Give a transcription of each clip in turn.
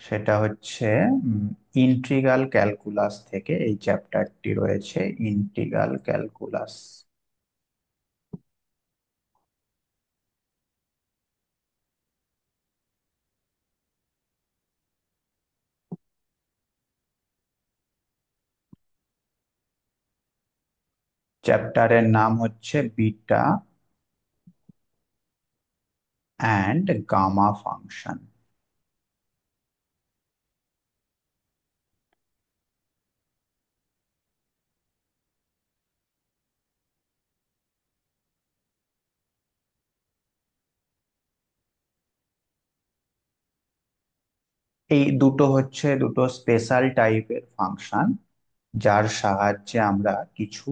সেটা হচ্ছে integral calculus থেকে এই চ্যাপ্টারটি রয়েছে, ইন্টিগ্রাল ক্যালকুলাস। চ্যাপ্টারের নাম হচ্ছে বিটা অ্যান্ড গামা ফাংশন। এই দুটো হচ্ছে দুটো স্পেশাল টাইপের ফাংশন, যার সাহায্যে আমরা কিছু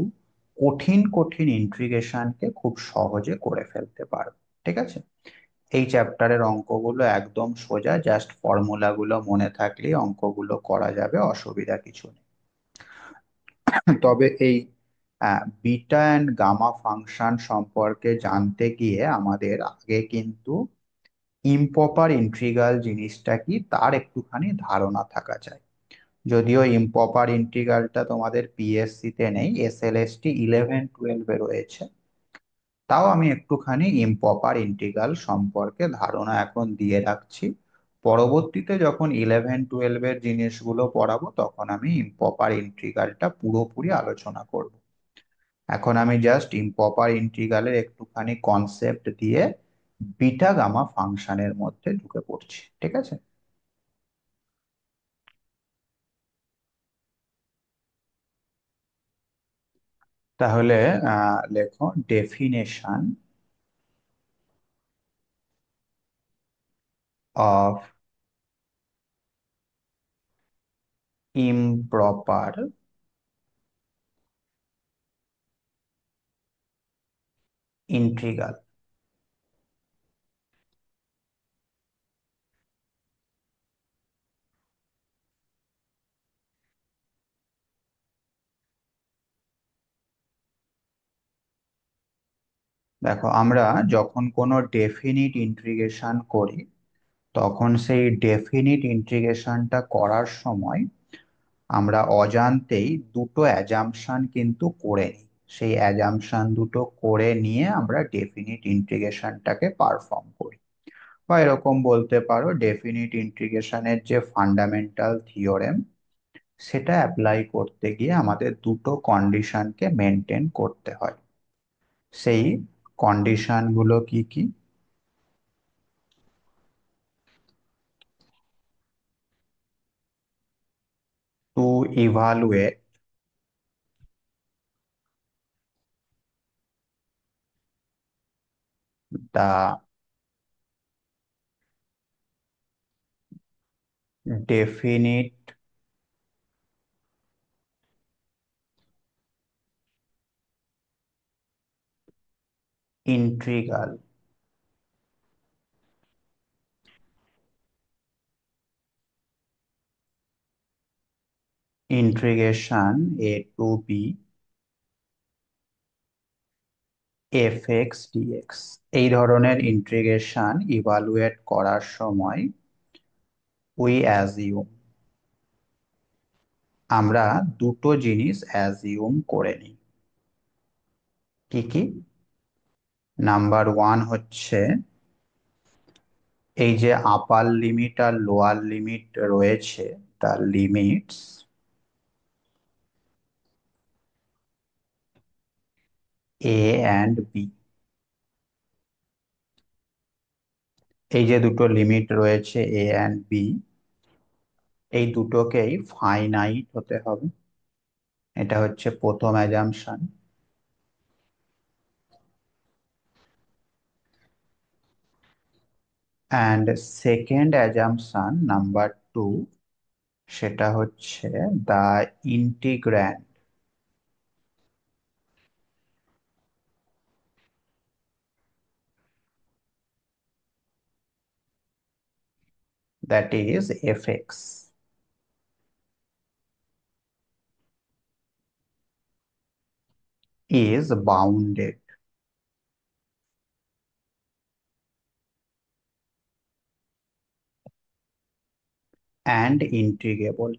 কঠিন কঠিন ইন্টিগ্রেশনকে খুব সহজে করে ফেলতে পারবো। ঠিক আছে, এই চ্যাপ্টারের অঙ্কগুলো একদম সোজা, জাস্ট ফর্মুলাগুলো মনে থাকলেই অঙ্কগুলো করা যাবে, অসুবিধা কিছু নেই। তবে এই বিটা অ্যান্ড গামা ফাংশন সম্পর্কে জানতে গিয়ে আমাদের আগে কিন্তু ইম্প্রপার ইন্টিগ্রাল জিনিসটা কি তার একটুখানি ধারণা থাকা চাই। যদিও ইম্প্রপার ইন্টিগ্রালটা তোমাদের পিএসসি তে নেই, এসএলএসটি 11-12-এ রয়েছে, তাও আমি একটুখানি ইম্প্রপার ইন্টিগ্রাল সম্পর্কে ধারণা এখন দিয়ে রাখছি। পরবর্তীতে যখন 11-12-এর জিনিসগুলো পড়াবো তখন আমি ইম্প্রপার ইন্টিগ্রালটা পুরোপুরি আলোচনা করব। এখন আমি জাস্ট ইম্প্রপার ইন্টিগ্রালের একটুখানি কনসেপ্ট দিয়ে বিটা গামা ফাংশনের মধ্যে ঢুকে পড়ছি। ঠিক আছে, তাহলে লেখো ডেফিনেশন অফ ইমপ্রপার ইন্টিগ্রাল। দেখো, আমরা যখন কোনো ডেফিনিট ইন্টিগ্রেশন করি তখন সেই ডেফিনিট ইন্টিগ্রেশনটা করার সময় আমরা অজান্তেই দুটো অ্যাজাম্পশন কিন্তু করে নিই। সেই অ্যাজাম্পশন দুটো করে নিয়ে আমরা ডেফিনিট ইন্টিগ্রেশনটাকে পারফর্ম করি। বা এরকম বলতে পারো, ডেফিনিট ইন্টিগ্রেশনের যে ফান্ডামেন্টাল থিওরেম সেটা অ্যাপ্লাই করতে গিয়ে আমাদের দুটো কন্ডিশনকে মেনটেন করতে হয়। সেই কন্ডিশনগুলো কি কি? To evaluate the definite integral integration a to b fx dx, এই ধরনের ইন্টিগ্রেশন ইভালুয়েট করার সময় উই অ্যাজিউম, আমরা দুটো জিনিস অ্যাজিউম করে নিই। কি কি? নাম্বার ওয়ান হচ্ছে, এই যে আপার লিমিট আর লোয়ার লিমিট রয়েছে, তার লিমিটস এ অ্যান্ড বি, এই যে দুটো লিমিট রয়েছে এ অ্যান্ড বি, এই দুটোকেই ফাইনাইট হতে হবে। এটা হচ্ছে প্রথম assumption. And second assumption number two, সেটা হচ্ছে the integrand, that is f x, is bounded. and integrable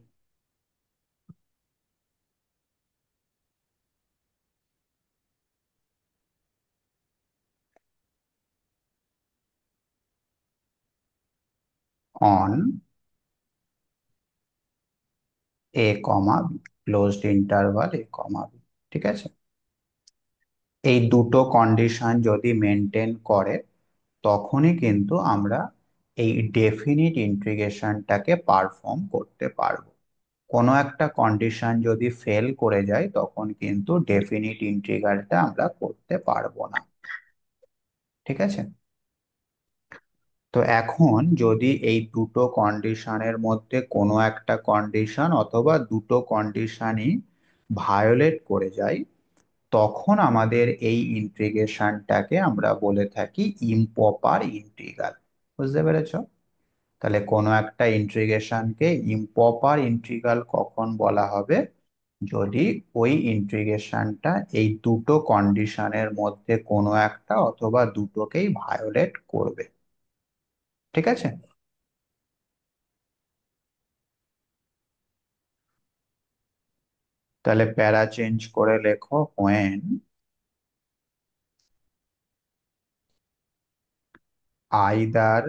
on a comma b, closed interval a comma b। ঠিক আছে, এই দুটো কন্ডিশন যদি মেনটেন করে তখনই কিন্তু আমরা এই ডেফিনিট ইন্টিগ্রেশনটাকে পারফর্ম করতে পারবো। কোনো একটা কন্ডিশন যদি ফেল করে যায় তখন কিন্তু ডেফিনিট ইন্টিগ্রালটা আমরা করতে পারবো না। ঠিক আছে, তো এখন যদি এই দুটো কন্ডিশনের মধ্যে কোনো একটা কন্ডিশন অথবা দুটো কন্ডিশনই ভায়োলেট করে যায়, তখন আমাদের এই ইন্টিগ্রেশনটাকে আমরা বলে থাকি ইমপ্রপার ইন্টিগ্রাল। বুঝতে পেরেছো? তাহলে কোনো একটা ইন্টিগ্রেশনকে ইমপ্রপার ইন্টিগ্রাল কখন বলা হবে? যদি ওই ইন্টিগ্রেশনটা এই দুটো কন্ডিশনের মধ্যে কোনো একটা অথবা দুটোকেই ভায়োলেট করবে। ঠিক আছে, তাহলে প্যারা চেঞ্জ করে লেখো when either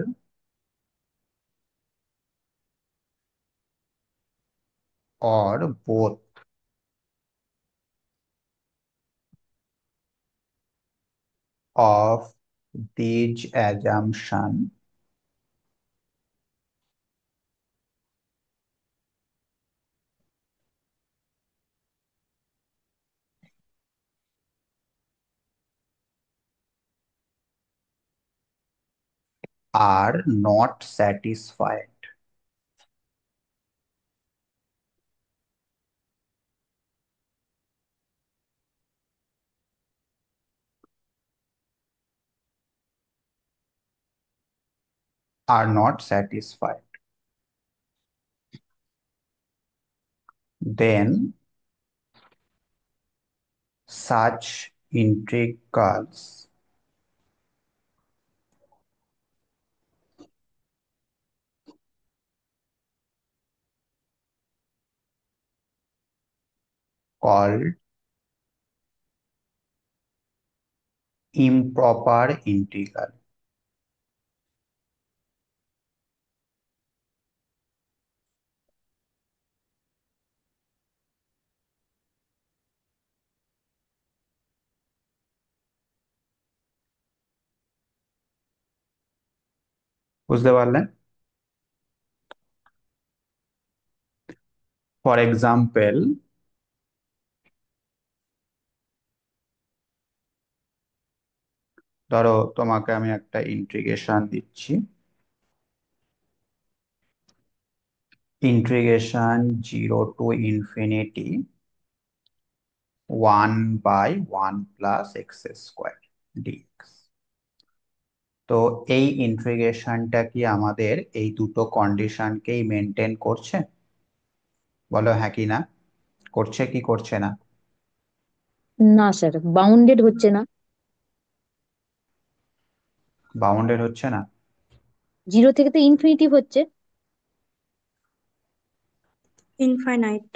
or both of these assumptions are not satisfied, are not satisfied, then such integrals called improper integral। বুঝতে পারলেন? ফর এক্সাম্পল, ধরো তোমাকে আমি একটা ইন্টিগ্রেশন দিচ্ছি, ইন্টিগ্রেশন 0 to ∞ 1/1 + x² dx। তো এই ইন্টিগ্রেশনটা কি আমাদের এই দুটো কন্ডিশনকেই মেনটেন করছে? বলো হ্যাঁ কি না, করছে কি করছে না? না স্যার, বাউন্ডেড হচ্ছে না। বাউন্ডেড হচ্ছে না? জিরো থেকে তো ইনফিনিটিভ হচ্ছে। ইনফাইনাইট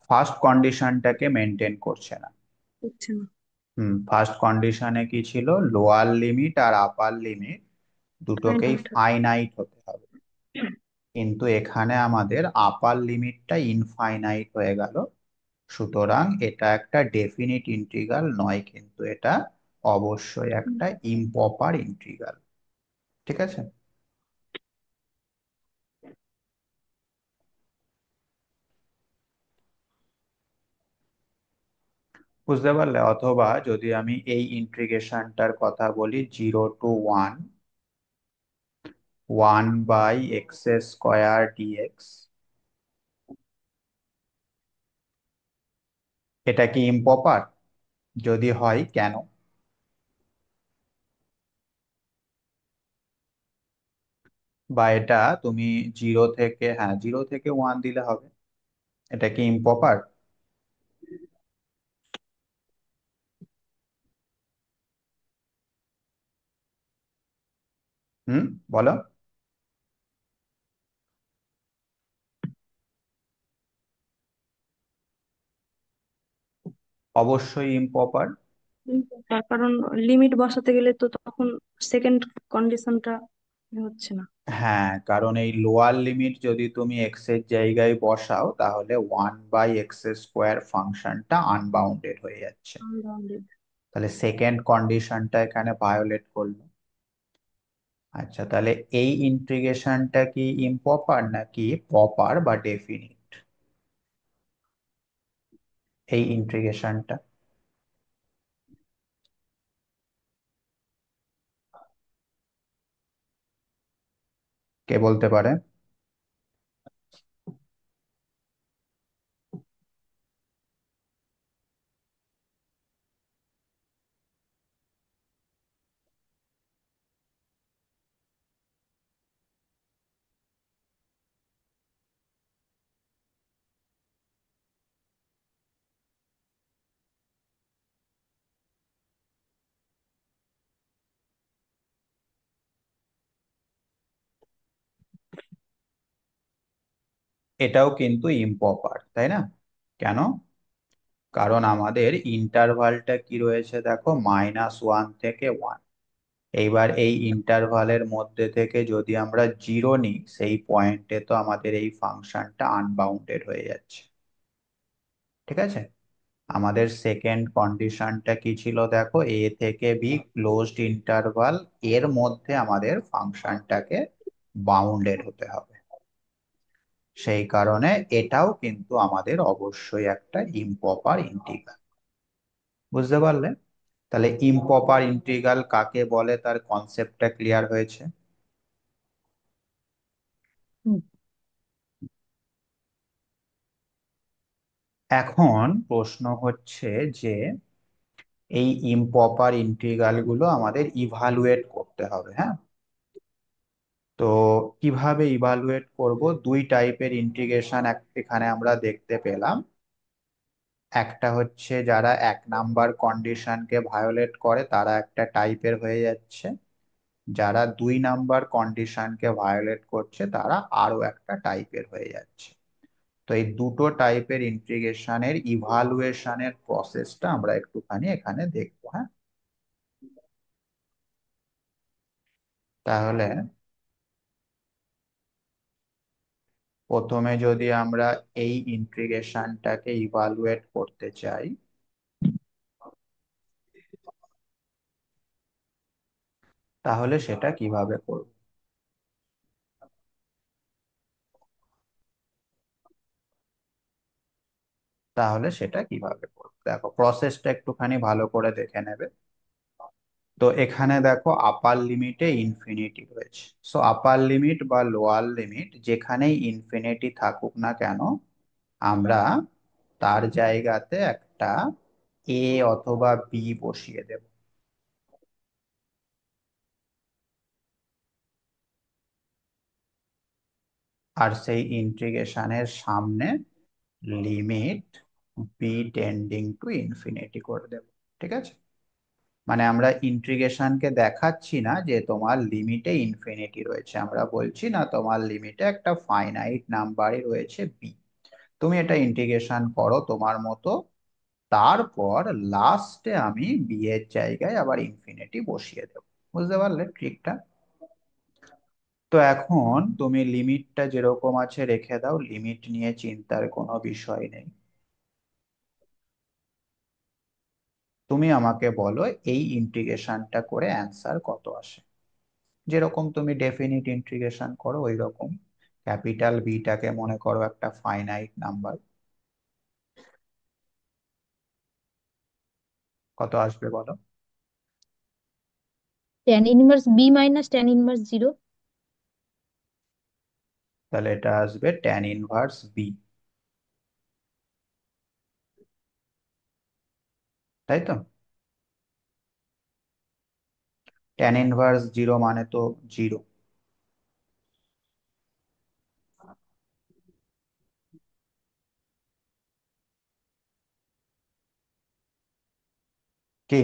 ফার্স্ট কন্ডিশনটাকে মেনটেন করছে না। হচ্ছে না। ফার্স্ট কন্ডিশনে কি ছিল? লোয়ার লিমিট আর আপার লিমিট দুটোকেই ফাইনাইট ফাইনাইট হতে হবে, কিন্তু এখানে আমাদের আপার লিমিটটা ইনফাইনাইট হয়ে গেল। সুতরাং এটা একটা ডেফিনিট ইন্টিগ্রাল নয়, কিন্তু এটা অবশ্যই একটা ইমপ্রপার ইন্টিগ্রাল। ঠিক আছে, বুঝতে পারলে? অথবা যদি আমি এই ইন্টিগ্রেশনটার কথা বলি, 0 to 1 1/x² dx, এটা কি ইমপ্রপার? যদি হয় কেন? বা এটা তুমি 0 থেকে 1 দিলে হবে, এটা কি ইমপ্রপার? হুম, বলো। অবশ্যই ইম্প্রপার। তার কারণ লিমিট বসাতে গেলে তো তখন সেকেন্ড কন্ডিশনটা হচ্ছে না। হ্যাঁ, কারণ এই লোয়ার লিমিট যদি তুমি এক্স এর জায়গায় বসাও তাহলে 1/x² ফাংশনটা আনবাউন্ডেড হয়ে যাচ্ছে। আনবাউন্ডেড। তাহলে সেকেন্ড কন্ডিশনটা এখানে ভায়োলেট করলো। আচ্ছা, তাহলে এই ইন্টিগ্রেশনটা কি ইম্প্রপার নাকি প্রপার বা ডেফিনিট, এই ইন্টিগ্রেশনটা? কে বলতে পারে? এটাও কিন্তু ইম্প্রপার, তাই না? কেন? কারণ আমাদের ইন্টারভালটা কি রয়েছে দেখো, -1 থেকে 1। এইবার এই ইন্টারভালের মধ্যে থেকে যদি আমরা জিরো নিই, সেই পয়েন্টে তো আমাদের এই ফাংশনটা আনবাউন্ডেড হয়ে যাচ্ছে। ঠিক আছে, আমাদের সেকেন্ড কন্ডিশনটা কি ছিল দেখো, এ থেকে বি ক্লোজড ইন্টারভাল, এর মধ্যে আমাদের ফাংশনটাকে বাউন্ডেড হতে হবে। সেই কারণে এটাও কিন্তু আমাদের অবশ্যই একটা ইম্প্রপার ইন্টিগ্রাল। বুঝতে পারলে? তাহলে ইম্প্রপার ইন্টিগ্রাল কাকে বলে তার কনসেপ্টটা ক্লিয়ার হয়েছে। হুম। এখন প্রশ্ন হচ্ছে যে এই ইম্প্রপার ইন্টিগ্রাল গুলো আমাদের ইভালুয়েট করতে হবে, হ্যাঁ? তো কিভাবে ইভালুয়েট করব? দুই টাইপের ইন্টিগ্রেশন এখানে আমরা দেখতে পেলাম। একটা হচ্ছে যারা 1 নাম্বার কন্ডিশনকে ভায়োলেট করে তারা একটা টাইপের হয়ে যাচ্ছে, যারা 2 নাম্বার কন্ডিশনকে ভায়োলেট করছে তারা আরো একটা টাইপের হয়ে যাচ্ছে। তো এই দুটো টাইপের ইন্টিগ্রেশনের ইভালুয়েশনের প্রসেসটা আমরা একটুখানি এখানে দেখবো, হ্যাঁ? তাহলে প্রথমে যদি আমরা এই ইন্টিগ্রেশনটাকে ইভালুয়েট করতে চাই, তাহলে সেটা কিভাবে করব? দেখো, প্রসেসটা একটুখানি ভালো করে দেখে নেবে। তো এখানে দেখো আপার লিমিটে ইনফিনিটি রয়েছে। সো আপার লিমিট বা লোয়ার লিমিট যেখানেই ইনফিনিটি থাকুক না কেন, আমরা তার জায়গাতে একটা এ অথবা বি বসিয়ে দেব। আর সেই ইন্টিগ্রেশনের সামনে limit b tending to infinity করে দেব। ঠিক আছে, মানে আমরা ইন্টিগ্রেশনকে দেখাচ্ছি না যে তোমার লিমিটে ইনফিনিটি রয়েছে, আমরা বলছি না তোমার লিমিটে একটা ফাইনাইট নাম্বারই রয়েছে বি। তুমি এটা ইন্টিগ্রেশন করো তোমার মতো, তারপর লাস্টে আমি বি এর জায়গায় আবার ইনফিনিটি বসিয়ে দেব। বুঝতে পারলে ট্রিকটা? তো এখন তুমি লিমিটটা যেরকম আছে রেখে দাও, লিমিট নিয়ে চিন্তার কোনো বিষয় নেই। তুমি আমাকে বলো এই ইন্টিগ্রেশনটা করে অ্যান্সার কত আসে। যেরকম তুমি ডেফিনিট ইন্টিগ্রেশন করো ওই রকম। ক্যাপিটাল বিটাকে মনে করো একটা ফাইনাইট নাম্বার, কত আসবে বলো? Tan inverse b minus tan inverse 0। তাহলে এটা আসবে ট্যান ইনভার্স বি, তাই তো? ট্যান ইনভার্স 0 মানে তো 0। কি,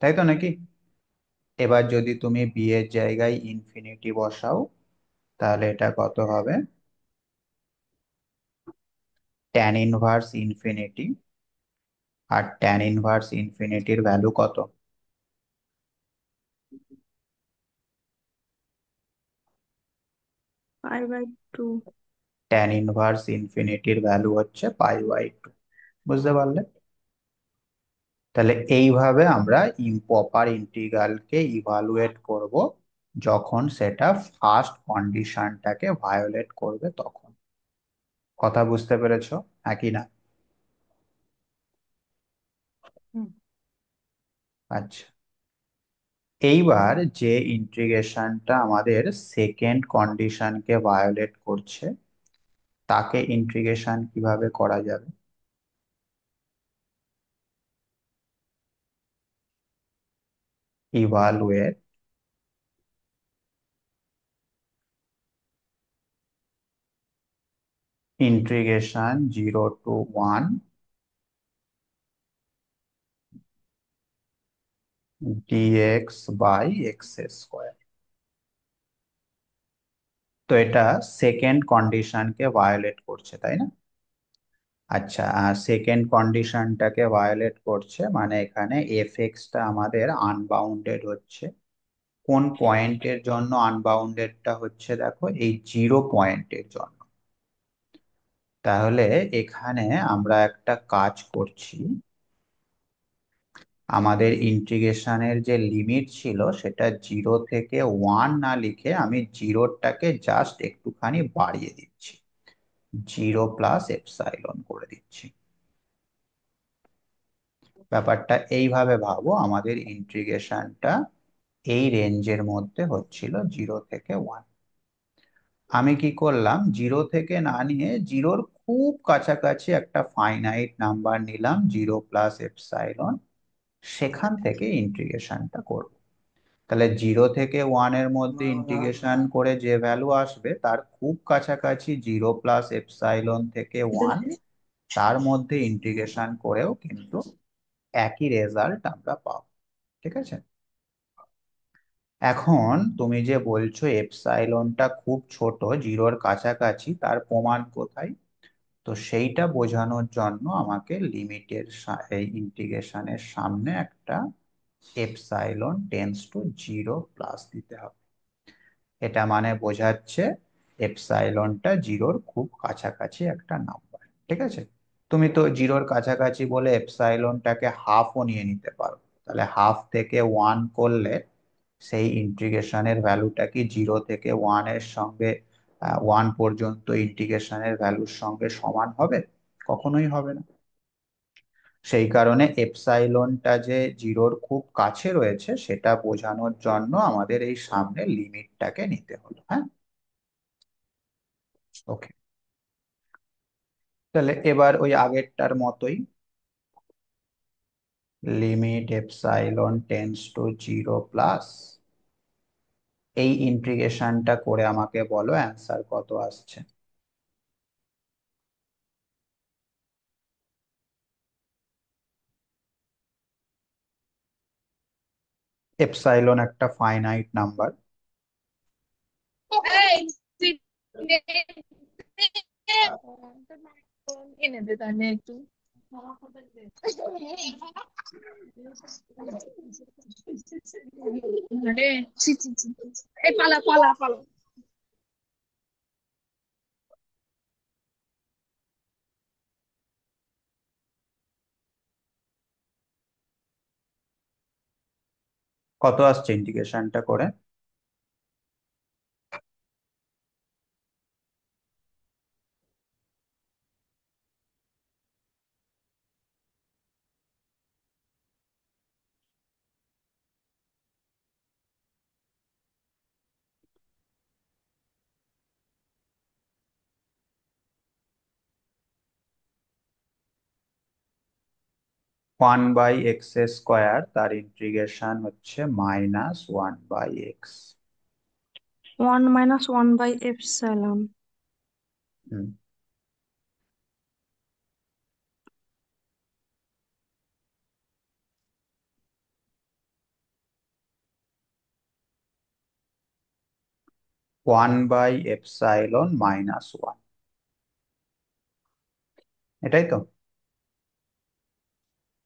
তাই তো নাকি? এবার যদি তুমি বি এর জায়গায় ইনফিনিটি বসাও, তাহলে এটা কত হবে? ট্যান ইনভার্স ইনফিনিটি আর ট্যান ইনভার্স ইনফিনিটির ভ্যালু কত? π/2। ট্যান ইনভার্স ইনফিনিটির ভ্যালু হচ্ছে π/2। বুঝতে পারলে? তাহলে এইভাবে আমরা ইম্প্রপার ইন্টিগ্রালকে ইভালুয়েট করব, যখন সেটা ফার্স্ট কন্ডিশনটাকে ভায়োলেট করবে তখন। কথা বুঝতে পেরেছো? হ্যাঁ কি না? হুম। আচ্ছা, এইবার যে ইন্টিগ্রেশনটা আমাদের সেকেন্ড কন্ডিশনকে ভায়োলেট করছে, তাকে ইন্টিগ্রেশন কিভাবে করা যাবে? Evaluate integration 0 to 1 dx/x²। তো এটা সেকেন্ড কন্ডিশনকে ভায়োলেট করছে, তাই না? আচ্ছা, সেকেন্ড কন্ডিশনটাকে ভায়োলেট করছে মানে এখানে টা আমাদের আনবাউন্ডেড হচ্ছে। কোন পয়েন্টের জন্য আনবাউন্ডেডটা হচ্ছে? দেখো, এই 0 পয়েন্টের জন্য। তাহলে এখানে আমরা একটা কাজ করছি, আমাদের ইন্টিগ্রেশনের যে লিমিট ছিল সেটা 0 থেকে 1 না লিখে আমি জিরোটাকে জাস্ট একটুখানি বাড়িয়ে দিচ্ছি, 0 + করে দিচ্ছি। ব্যাপারটা এইভাবে ভাবো, আমাদের ইন্টিগ্রেশনটা এই রেঞ্জের মধ্যে হচ্ছিল 0 থেকে 1। আমি কি করলাম, 0 থেকে না নিয়ে জিরোর খুব কাছাকাছি একটা ফাইনাইট নাম্বার নিলাম, 0 + সেখান থেকে ইন্টিগ্রেশনটা করব। তাহলে 0 থেকে 1 এর মধ্যে ইন্টিগ্রেশন করে যে ভ্যালু আসবে তার খুব কাছাকাছি 0 + তার মধ্যে ইন্টিগ্রেশন করেও কিন্তু একই রেজাল্ট আমরা পাবো। ঠিক আছে? এখন তুমি যে বলছো এপসাইলনটা খুব ছোট, 0-র কাছাকাছি, তার প্রমাণ কোথায়? তো সেইটা বোঝানোর জন্য আমাকে লিমিটের এই ইন্টিগ্রেশনের সামনে একটা ε → 0 প্লাস দিতে হবে। এটা মানে বোঝাচ্ছে এপসাইলনটা 0-র খুব কাছাকাছি একটা নাম্বার। ঠিক আছে? তুমি তো 0-র কাছাকাছি বলে এপসাইলনটাকে হাফও নিয়ে নিতে পারো। তাহলে হাফ থেকে 1 করলে সেই ইন্টিগ্রেশনের ভ্যালুটা কি 0 থেকে 1 এর সঙ্গে 1 পর্যন্ত ইন্টিগ্রেশনের ভ্যালুর সঙ্গে সমান হবে? কখনোই হবে না। সেই কারণে এপসাইলনটা যে 0-র খুব কাছে রয়েছে সেটা বোঝানোর জন্য আমাদের এই সামনে লিমিটটাকে নিতে হলো। হ্যাঁ, ওকে। তাহলে এবার ওই আগেরটার মতোই লিমিট ε → 0 প্লাস এই ইন্টিগ্রেশনটা করে আমাকে বলো অ্যান্সার কত আসছে। এপসাইলন একটা ফাইনাইট নাম্বার। এই, তুই এনে দে তাহলে একটু। আরে, ছি, ছি, ছি। এই পালা পালা পালা। কত আসছে ইন্টিগ্রেশনটা করে? 1/x², তার ইন্টিগ্রেশন হচ্ছে -1/x। 1 - 1/ε। 1/ε-1, এটাই তো?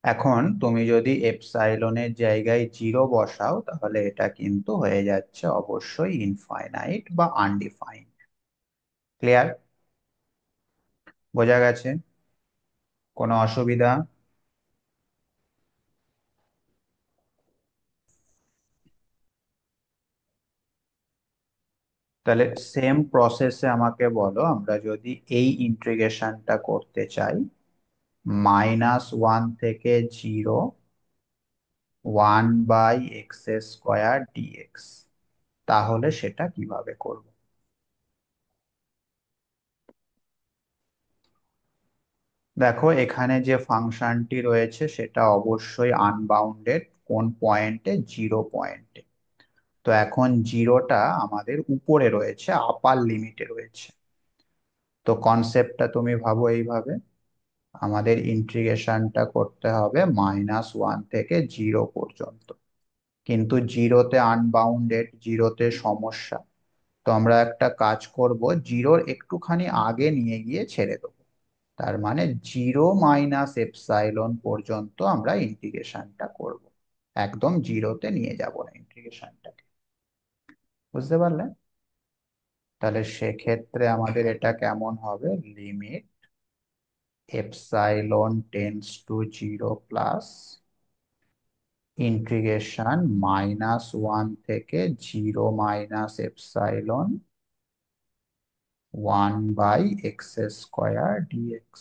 এখন তুমি যদি এপসাইলনের জায়গায় জিরো বসাও তাহলে এটা কিন্তু হয়ে যাচ্ছে অবশ্যই ইনফাইনাইট বা আনডিফাইন্ড। ক্লিয়ার? বোঝা গেছে? কোনো অসুবিধা? তাহলে সেম প্রসেসে আমাকে বলো, আমরা যদি এই ইন্টিগ্রেশনটা করতে চাই -1 থেকে 0 1/x² তাহলে সেটা কিভাবে করব? দেখো এখানে যে ফাংশনটি রয়েছে সেটা অবশ্যই আনবাউন্ডেড। কোন পয়েন্টে? 0 পয়েন্টে। তো এখন জিরোটা আমাদের উপরে রয়েছে, আপার লিমিটে রয়েছে। তো কনসেপ্টটা তুমি ভাবো এইভাবে, আমাদের ইন্টিগ্রেশনটা করতে হবে -1 থেকে 0 পর্যন্ত, কিন্তু জিরোতে আনবাউন্ডেড, জিরোতে সমস্যা। তো আমরা একটা কাজ করব, জিরোর একটুখানি আগে নিয়ে গিয়ে ছেড়ে দেবো। তার মানে 0 - পর্যন্ত আমরা ইন্টিগ্রেশনটা করব, একদম জিরোতে নিয়ে যাব না ইন্টিগ্রেশনটাকে। বুঝতে পারলে? তাহলে সেক্ষেত্রে আমাদের এটা কেমন হবে? Limit epsilon tends to 0 plus integration -1 থেকে 0 - এপসাইলন 1/x²dx।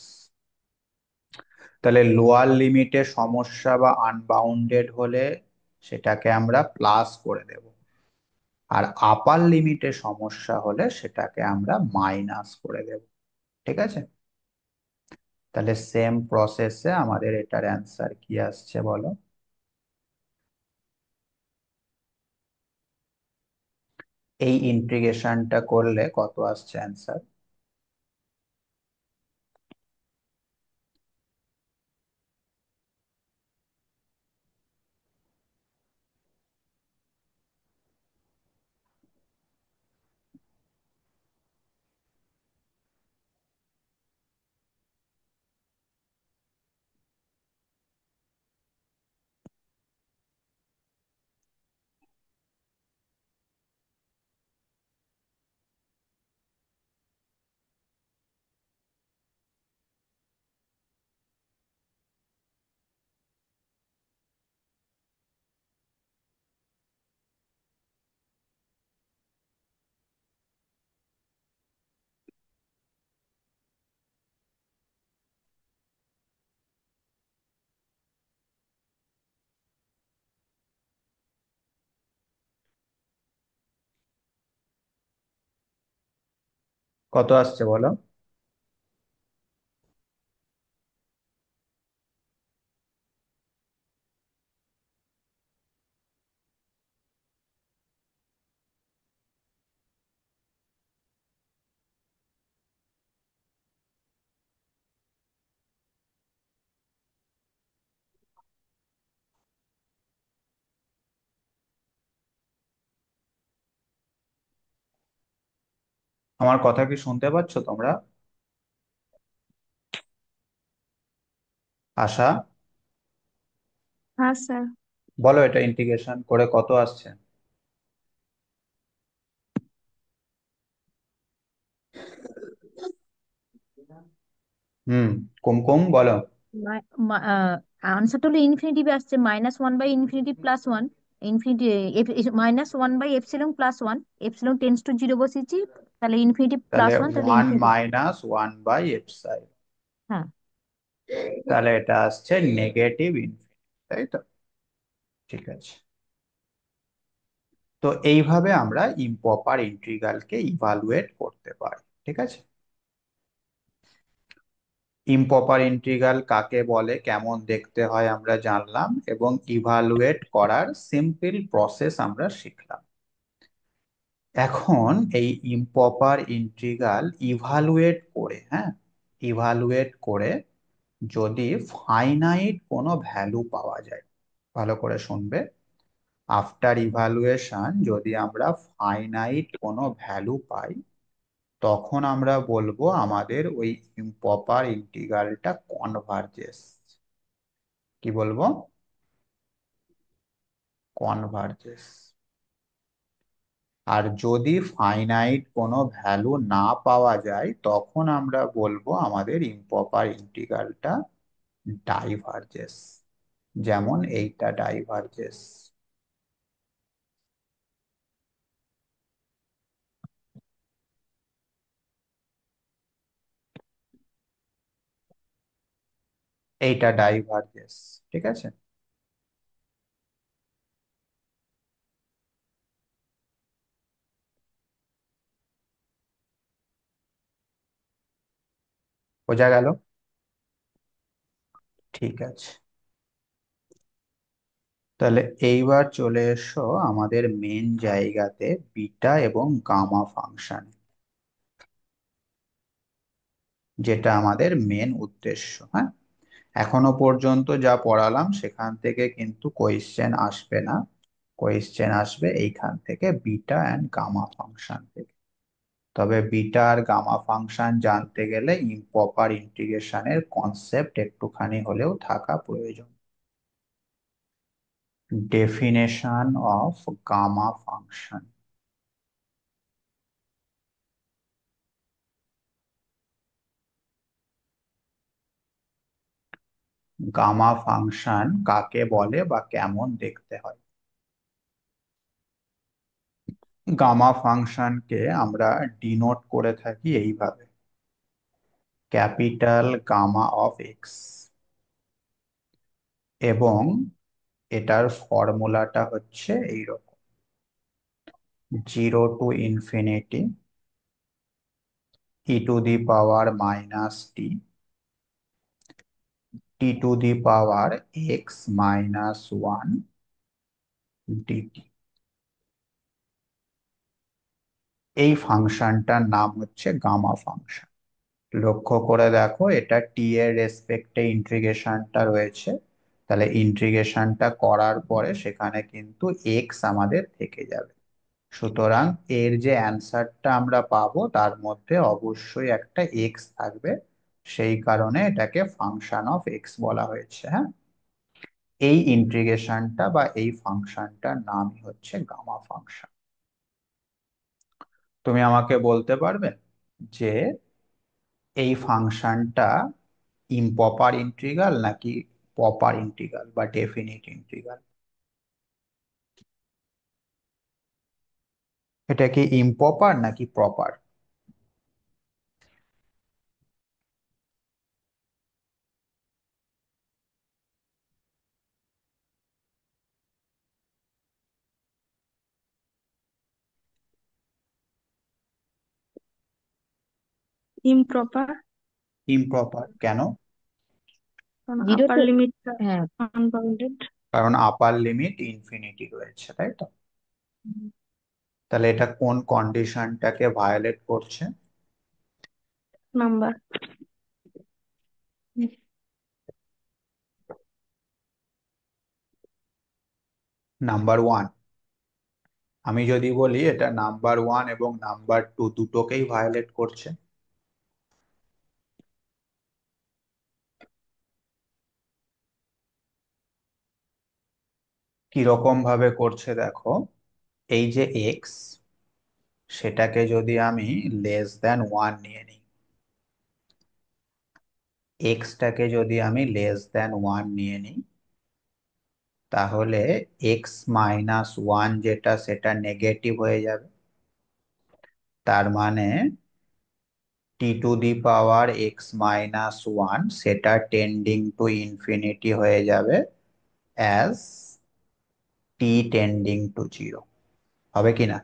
তাহলে লোয়ার লিমিটে সমস্যা বা আনবাউন্ডেড হলে সেটাকে আমরা প্লাস করে দেব, আর আপার লিমিটে সমস্যা হলে সেটাকে আমরা মাইনাস করে দেব। ঠিক আছে? তাহলে সেম প্রসেসে আমাদের এটার অ্যান্সার কি আসছে বলো? এই ইন্টিগ্রেশনটা করলে কত আসছে অ্যান্সার? কত আসছে বলো? আমার কথা কি শুনতে পাচ্ছ তোমরা? আশা, হ্যাঁ স্যার। বলো এটা ইন্টিগ্রেশন করে কত আসছে? হুম, কুমকুম বলো। আনসারটা হলো ইনফিনিটিভ আসছে -1/∞+1। Infinity -1/ε+1, epsilon tends to zero বসিয়েছি, তাহলে ইনফিনিটি তাহলে +1, তাহলে 1 ইনফিনিটি। - 1/এপসাইলন, হ্যাঁ। তাহলে এটা আসছে নেগেটিভ ইনফিনিটি, তাই তো? ঠিক আছে। তো এইভাবে আমরা ইম্প্রপার ইন্টিগ্রালকে ইভালুয়েট করতে পারি। ঠিক আছে? ইম্প্রপার ইন্টিগ্রাল কাকে বলে, কেমন দেখতে হয় আমরা জানলাম, এবং ইভালুয়েট করার সিম্পল প্রসেস আমরা শিখলাম। এখন এই ইম্প্রপার ইন্টিগ্রাল ইভালুয়েট করে, হ্যাঁ, ইভালুয়েট করে যদি ফাইনাইট কোনো ভ্যালু পাওয়া যায়, ভালো করে শুনবে, আফটার ইভালুয়েশন যদি আমরা ফাইনাইট কোনো ভ্যালু পাই তখন আমরা বলবো আমাদের ওই ইম্প্রপার ইন্টিগ্রালটা কনভার্জেস। কি বলবো? কনভার্জেস। আর যদি ফাইনাইট কোনো ভ্যালু না পাওয়া যায় তখন আমরা বলবো আমাদের ইম্প্রপার ইন্টিগ্রালটা ডাইভার্জেস। যেমন এইটা ডাইভার্জেস। এইটা ডাইভার্জেস। ঠিক আছে। বোঝা গেল? ঠিক আছে। তাহলে এইবার চলে এসো আমাদের মেন জায়গাতে, বিটা এবং গামা ফাংশন, যেটা আমাদের মেন উদ্দেশ্য। হ্যাঁ, এখনো পর্যন্ত যা পড়ালাম সেখান থেকে কিন্তু কোয়েশ্চেন আসবে না। কোয়েশ্চেন আসবে এইখান থেকে, বিটা অ্যান্ড গামা ফাংশন থেকে। তবে বিটা আর গামা ফাংশন জানতে গেলে ইম্প্রপার ইন্টিগ্রেশনের কনসেপ্ট একটুখানি হলেও থাকা প্রয়োজন। Definition of gamma function. Gamma function কাকে বলে বা কেমন দেখতে হয়? গামা ফাংশনকে আমরা ডিনোট করে থাকি এইভাবে, ক্যাপিটাল গামা অফ এক্স। এবং এটার ফর্মুলাটা হচ্ছে এইরকম: 0 to ∞, e⁻⁻t, t⁻x−1 dt। এই ফাংশনটার নাম হচ্ছে গামা ফাংশন। লক্ষ্য করে দেখো, এটা টি এর রেসপেক্টে ইন্টিগ্রেশনটা রয়েছে। তাহলে ইন্টিগ্রেশনটা করার পরে সেখানে কিন্তু এক্স আমাদের থেকে যাবে। সুতরাং এর যে অ্যান্সারটা আমরা পাবো তার মধ্যে অবশ্যই একটা এক্স থাকবে। সেই কারণে এটাকে ফাংশন অফ এক্স বলা হয়েছে। হ্যাঁ, এই ইন্টিগ্রেশনটা বা এই ফাংশনটার নামই হচ্ছে গামা ফাংশন। তুমি আমাকে বলতে পারবে যে এই ফাংশনটা ইম্প্রপার ইন্টিগ্রাল নাকি প্রপার ইন্টিগ্রাল বা ডেফিনিট ইন্টিগ্রাল? এটা কি ইম্প্রপার নাকি প্রপার? ইমপ্রপার। ইম্প্রপার কেন? কারণ জিরো আপার টু, লিমিটটা হ্যাঁ। আনবাউন্ডেড কারণ আপার লিমিট ইনফিনিটি রয়েছে, তাই তো? তাহলে এটা কোন কন্ডিশনটাকে ভায়োলেট করছে? নাম্বার। Number one. আমি যদি বলি এটা নাম্বার ওয়ান এবং নাম্বার টু দুটোকেই ভায়োলেট করছে। কিরকম ভাবে করছে দেখো, এই যে এক্স, সেটাকে যদি আমি লেস দ্যান 1 নিয়ে নিই, এক্সটাকে যদি আমি লেস দ্যান 1 নিয়ে নিই, তাহলে x−1 যেটা সেটা নেগেটিভ হয়ে যাবে। তার মানে t⁻x−1 সেটা টেন্ডিং টু ইনফিনিটি হয়ে যাবে অ্যাজ t টেন্ডিং টু 0। হবে কিনা?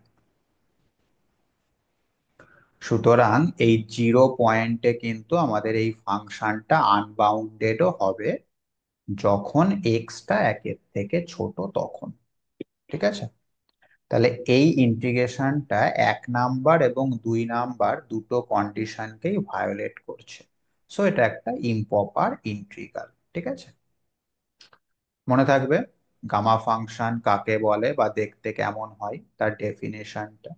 সুতরাং এই 0 পয়েন্টে কিন্তু আমাদের এই ফাংশনটা আনবাউন্ডেডও হবে যখন এক্সটা 1-এর থেকে ছোট তখন। ঠিক আছে। তাহলে এই ইন্টিগ্রেশনটা 1 নাম্বার এবং 2 নাম্বার দুটো কন্ডিশনকেই ভায়োলেট করছে। সো এটা একটা ইম্প্রপার ইন্টিগ্রাল। ঠিক আছে। মনে থাকবে গামা ফাংশন কাকে বলে বা দেখতে কেমন হয় তার ডেফিনেশনটা।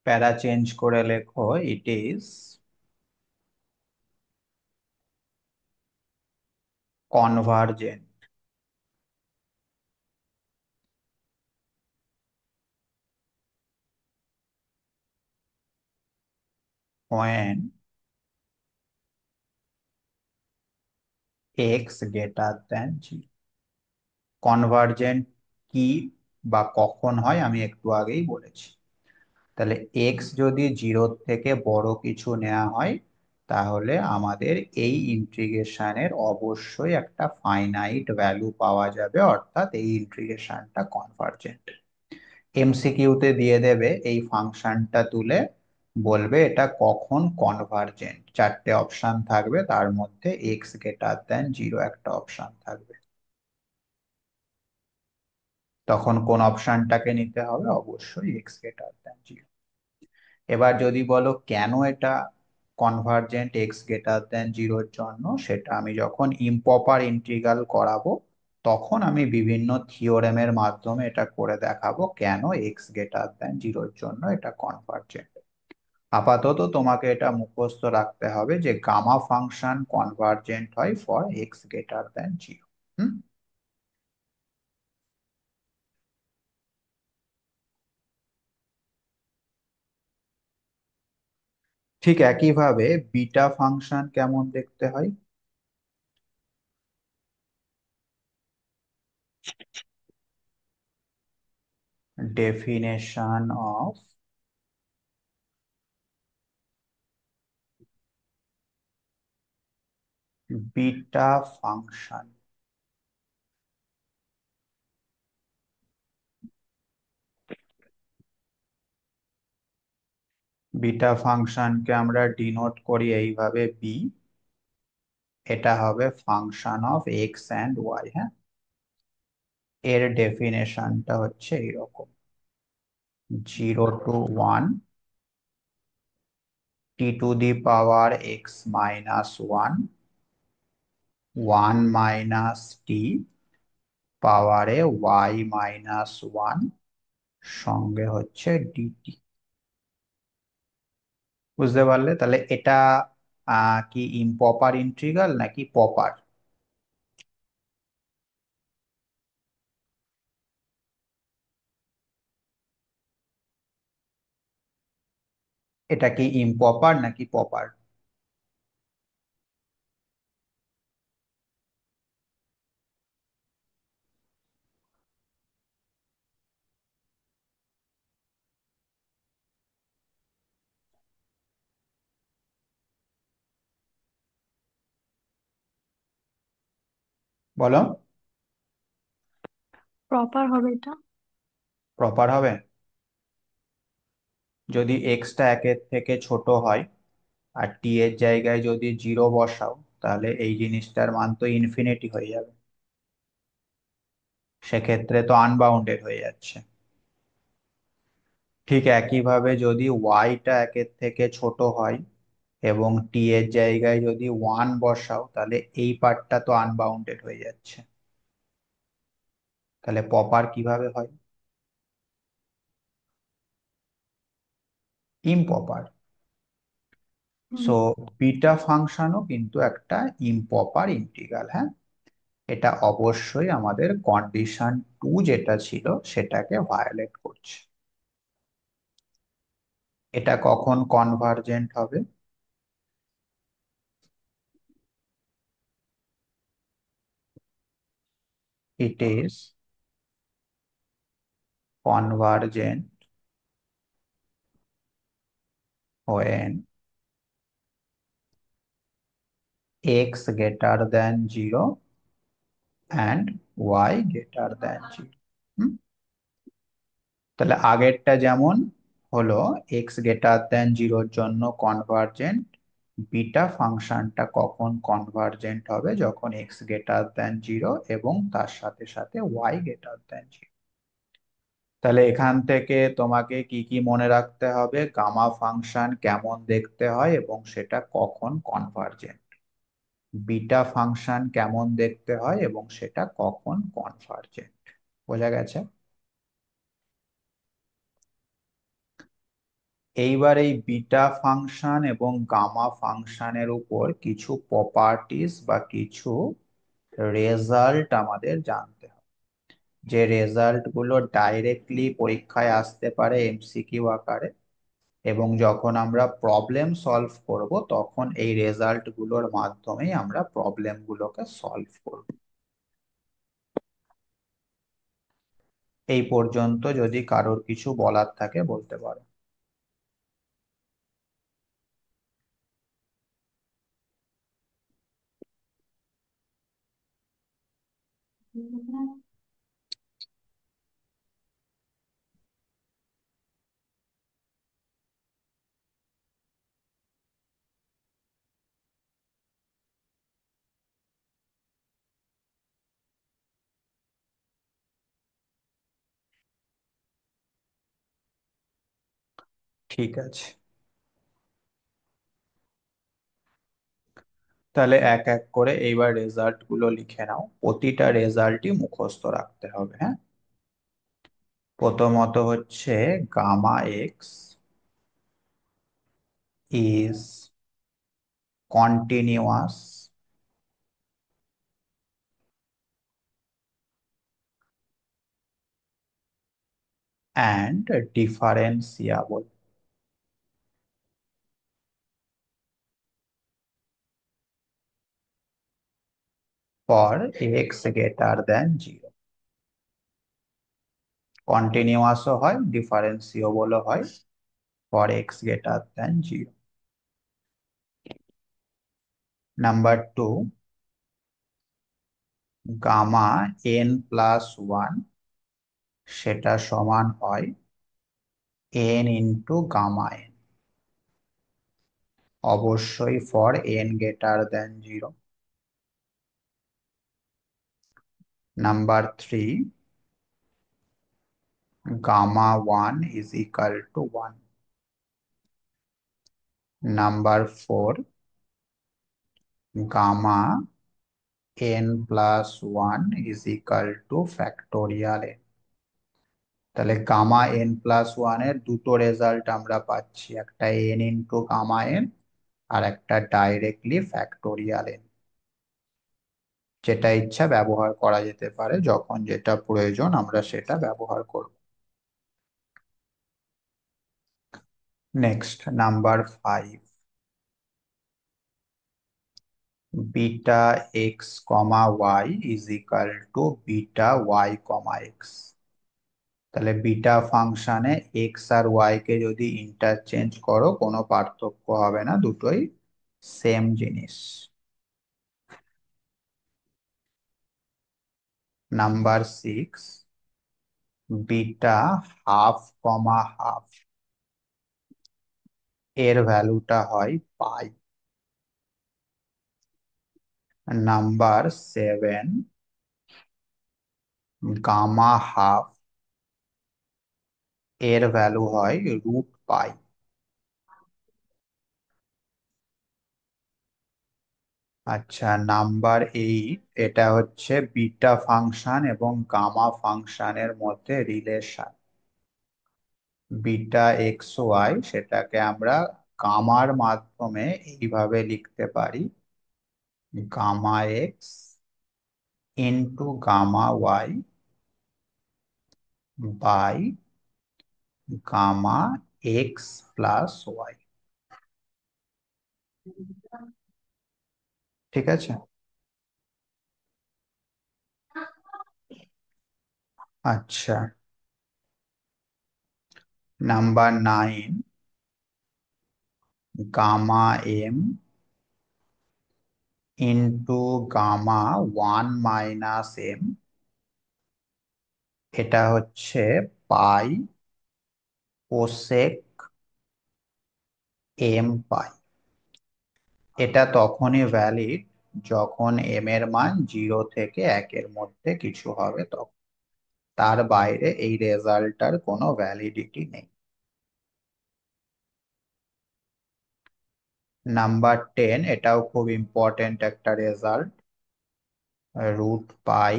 প্যারা চেঞ্জ করে লেখো, it is convergent when x greater than 0। Convergent কি বা কখন হয় আমি একটু আগেই বলেছি। তাহলে এক্স যদি জিরোর থেকে বড় কিছু নেওয়া হয়, তাহলে আমাদের এই ইন্টিগ্রেশনের অবশ্যই একটা ফাইনাইট ভ্যালু পাওয়া যাবে, অর্থাৎ এই ইন্টিগ্রেশনটা কনভার্জেন্ট। এমসিকিউতে দিয়ে দেবে এই ফাংশনটা তুলে, বলবে এটা কখন কনভার্জেন্ট, চারটে অপশন থাকবে, তার মধ্যে এক্স গ্রেটার দেন জিরো একটা অপশন থাকবে। তখন কোন অপশনটাকে নিতে হবে? অবশ্যই এক্স গ্রেটার দেন জিরো। এবার যদি বলো কেন এটা কনভার্জেন্ট এক্স গ্রেটার দেন জিরোর জন্য, সেটা আমি যখন ইম্প্রপার ইন্টিগ্রাল করাবো তখন আমি বিভিন্ন থিওরেমের মাধ্যমে এটা করে দেখাবো কেন এক্স গ্রেটার দেন জিরোর জন্য এটা কনভার্জেন্ট। আপাতত তোমাকে এটা মুখস্থ রাখতে হবে যে গামা ফাংশন কনভার্জেন্ট হয় for x greater than zero. Hmm. ঠিক একইভাবে বিটা ফাংশন কেমন দেখতে হয়? Definition of beta function। Beta ফাংশনকে আমরা ডিনোট করি এইভাবে বি। এটা হবে function of x and y. হ্যাঁ, এর ডেফিনেশনটা হচ্ছে এইরকম: 0 to 1 t⁻x−1 1 - t⁻y−1 সঙ্গে হচ্ছে ডিটি। বুঝতে পারলে? তাহলে এটা কি ইম্প্রপার ইন্টিগ্রাল নাকি প্রপার? এটা কি ইম্প্রপার নাকি প্রপার? বলো। প্রপার হবে এটা। প্রপার হবে। যদি এক্সটা একের থেকে ছোট হয় আর টি এর জায়গায় যদি জিরো বসাও, তাহলে এই জিনিসটার মান তো ইনফিনিটি হয়ে যাবে, সেক্ষেত্রে তো আনবাউন্ডেড হয়ে যাচ্ছে। ঠিক একইভাবে যদি ওয়াইটা একের থেকে ছোট হয় এবং টি এর জায়গায় যদি 1 বসাও, তাহলে এই পার্টটা তো আনবাউন্ডেড হয়ে যাচ্ছে। তাহলে প্রপার কিভাবে হয়? ইমপ্রপার। হুম। সো বিটা ফাংশনও কিন্তু একটা ইমপ্রপার ইন্টিগ্রাল। হ্যাঁ, এটা অবশ্যই আমাদের কন্ডিশন 2 যেটা ছিল সেটাকে ভায়োলেট করছে। এটা কখন কনভার্জেন্ট হবে? It is convergent when x greater than 0 and y greater than 0। হুম? তাহলে আগেরটা যেমন হলো এক্স গ্রেটার দেন জিরোর জন্য কনভার্জেন্ট, বিটা ফাংশনটা কখন কনভার্জেন্ট হবে? যখন এক্স গ্রেটার দেন জিরো এবং তার সাথে সাথে ওয়াই গ্রেটার দেন জিরো। তাহলে এখান থেকে তোমাকে কি কি মনে রাখতে হবে? গামা ফাংশন কেমন দেখতে হয় এবং সেটা কখন কনভার্জেন্ট, বিটা ফাংশন কেমন দেখতে হয় এবং সেটা কখন কনভার্জেন্ট। বোঝা গেছে? এইবার এই বিটা ফাংশন এবং গামা ফাংশনের উপর কিছু প্রপার্টিজ বা কিছু রেজাল্ট আমাদের জানতে হবে, যে রেজাল্ট গুলো ডাইরেক্টলি পরীক্ষায় আসতে পারে এমসিকিউ আকারে, এবং যখন আমরা প্রবলেম সলভ করব তখন এই রেজাল্ট গুলোর মাধ্যমেই আমরা প্রবলেম গুলোকে সলভ করব। এই পর্যন্ত যদি কারোর কিছু বলার থাকে বলতে পারো। ঠিক আছে, তাহলে এক এক করে এইবার রেজাল্ট গুলো লিখে নাও, প্রতিটা রেজাল্টই মুখস্থ রাখতে হবে, হ্যাঁ। প্রথমত হচ্ছে gamma x is continuous and differentiable for x greater than 0. কন্টিনিউয়াসও হয়, ডিফারেন্সিয়েবলও হয় for x greater than 0. Number 2, gamma n plus 1 সেটা সমান হয় n ইন্টু গামা n, অবশ্যই for n greater than 0. Number 3, gamma 1 is equal to 1. Number 4, gamma n plus 1 is equal to factorial n. তাহলে gamma n plus 1 এর দুটো result আমরা পাচ্ছি, একটা n ইন্টু গামা n আর একটা ডাইরেক্টলি ফ্যাক্টোরিয়াল n। যেটা ইচ্ছা ব্যবহার করা যেতে পারে, যখন যেটা প্রয়োজন আমরা সেটা ব্যবহার করব। Next number 5, beta x comma y is equal to beta y comma x. তাহলে বিটা ফাংশনে এক্স আর ওয়াই কে যদি ইন্টারচেঞ্জ করো কোনো পার্থক্য হবে না, দুটোই সেম জিনিস। নাম্বার 6, বিটা হাফ কমা হাফ এর ভ্যালুটা হয় পাই। নাম্বার 7, গামা হাফ এর ভ্যালু হয় রুট পাই। আচ্ছা, নাম্বার 8, এটা হচ্ছে বিটা ফাংশন এবং গামা ফাংশনের মধ্যে রিলেশন। বিটা এক্স ওয়াই সেটাকে আমরা গামার মাধ্যমে এইভাবে লিখতে পারি, gamma x into gamma y by gamma x plus y. ঠিক আছে। আচ্ছা, number 9, gamma m into gamma 1 - m, এটা হচ্ছে পাই কোসেক এম পাই। এটা তখনই ভ্যালিড যখন এম এর মান 0 থেকে 1 এর মধ্যে কিছু হবে, তখন। তার বাইরে এই রেজাল্টটার কোনো ভ্যালিডিটি নেই। নাম্বার 10, এটাও খুব ইম্পর্টেন্ট একটা result, root pi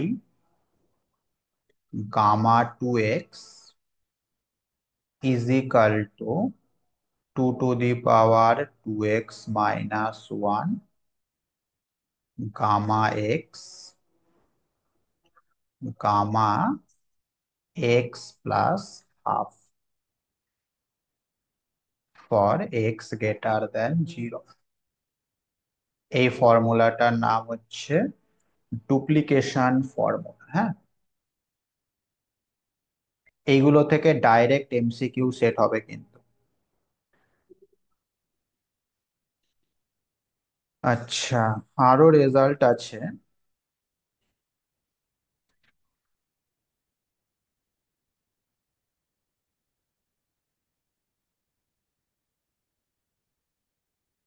gamma 2x is equal to 2 to the power 2x minus 1 gamma x gamma x plus half for x greater than 0। এই ফর্মুলাটার নাম হচ্ছে ডুপ্লিকেশন ফর্মুলা। হ্যাঁ, এইগুলো থেকে ডাইরেক্ট এমসিকিউ সেট হবে কিন্তু। আচ্ছা, আরো রেজাল্ট আছে।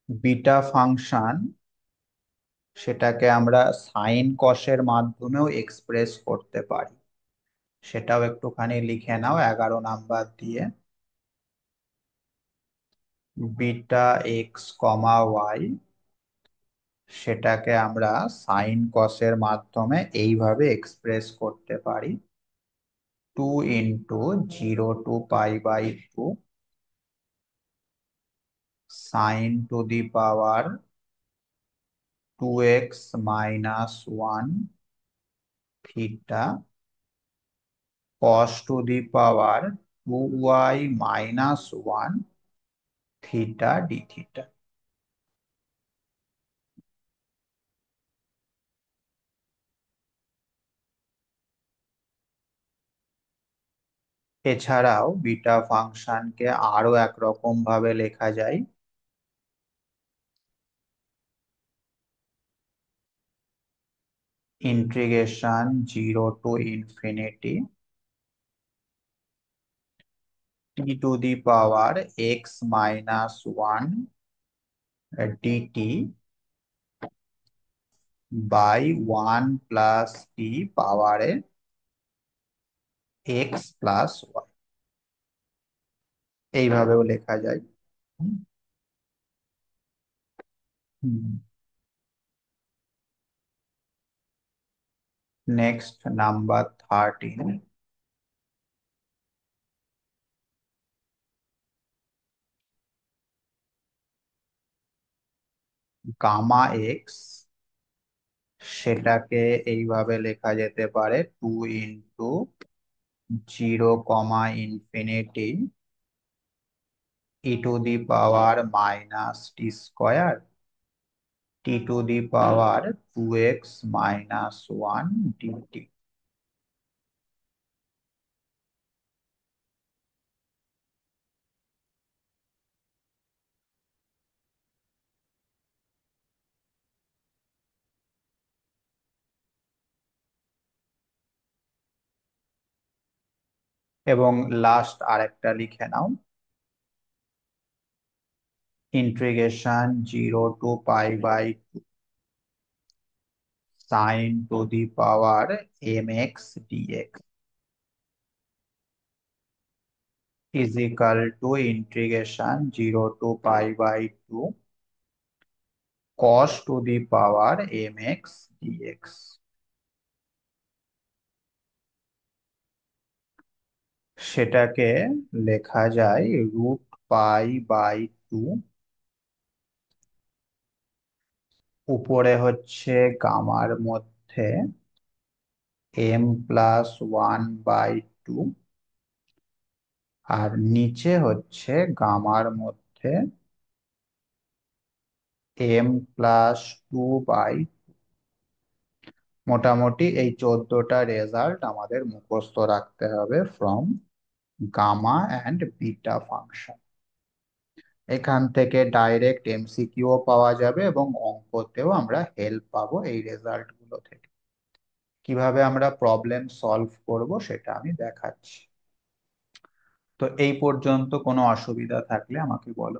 বিটা ফাংশন, সেটাকে আমরা সাইন কসের মাধ্যমেও এক্সপ্রেস করতে পারি। সেটাও একটুখানি লিখে নাও 11 নাম্বার দিয়ে। বিটা এক্স কমা ওয়াই, সেটাকে আমরা সাইন কসের মাধ্যমে এইভাবে এক্সপ্রেস করতে পারি। 2 × 0 to π/2 sine to the power 2x minus 1 theta cos to the power 2y minus 1 theta d theta। এছাড়াও বিটা ফাংশনকে আরো একরকম ভাবে লেখা যায়। Integration 0 to ∞ t⁻x - 1 dt by 1 plus t পাওয়ারে x plus y, এইভাবেও লেখা যায়। নেক্সট নাম্বার 13, গামা এক্স, সেটাকে এইভাবে লেখা যেতে পারে 2 × 0, e⁻−t² t⁻2x - 1 dt। এবং লাস্ট আরেকটা লিখে নাও, integration 0 to π/2 sine to the power mx dx is equal to integration 0 to π/2 cos to the power mx dx। সেটাকে লেখা যায় √π/2, উপরে হচ্ছে গামার মধ্যে m+1/2 আর নিচে হচ্ছে গামার মধ্যে m+2/2। মোটামুটি এই 14টা রেজাল্ট আমাদের মুখস্থ রাখতে হবে from gamma and beta function. এখান থেকে ডাইরেক্ট এমসিকিউ পাওয়া যাবে এবং অঙ্কতেও আমরা হেল্প পাবো এই রেজাল্ট গুলো থেকে। কিভাবে আমরা প্রবলেম সলভ করব সেটা আমি দেখাচ্ছি। তো এই পর্যন্ত কোনো অসুবিধা থাকলে আমাকে বলো।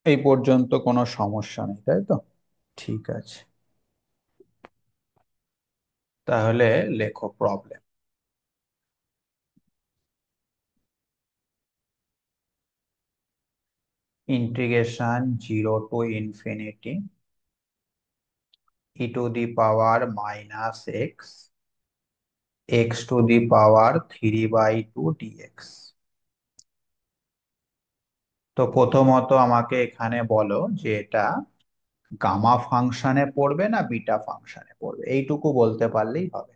এই পর্যন্ত কোনো সমস্যা নেই, তাই তো? ঠিক আছে, তাহলে লেখো problem. Integration 0 to ∞ e⁻⁻x x⁻³ dx। তো প্রথমত আমাকে এখানে বলো যে এটা গামা ফাংশনে পড়বে না বিটা ফাংশনে পড়বে, এইটুকু বলতে পারলেই হবে।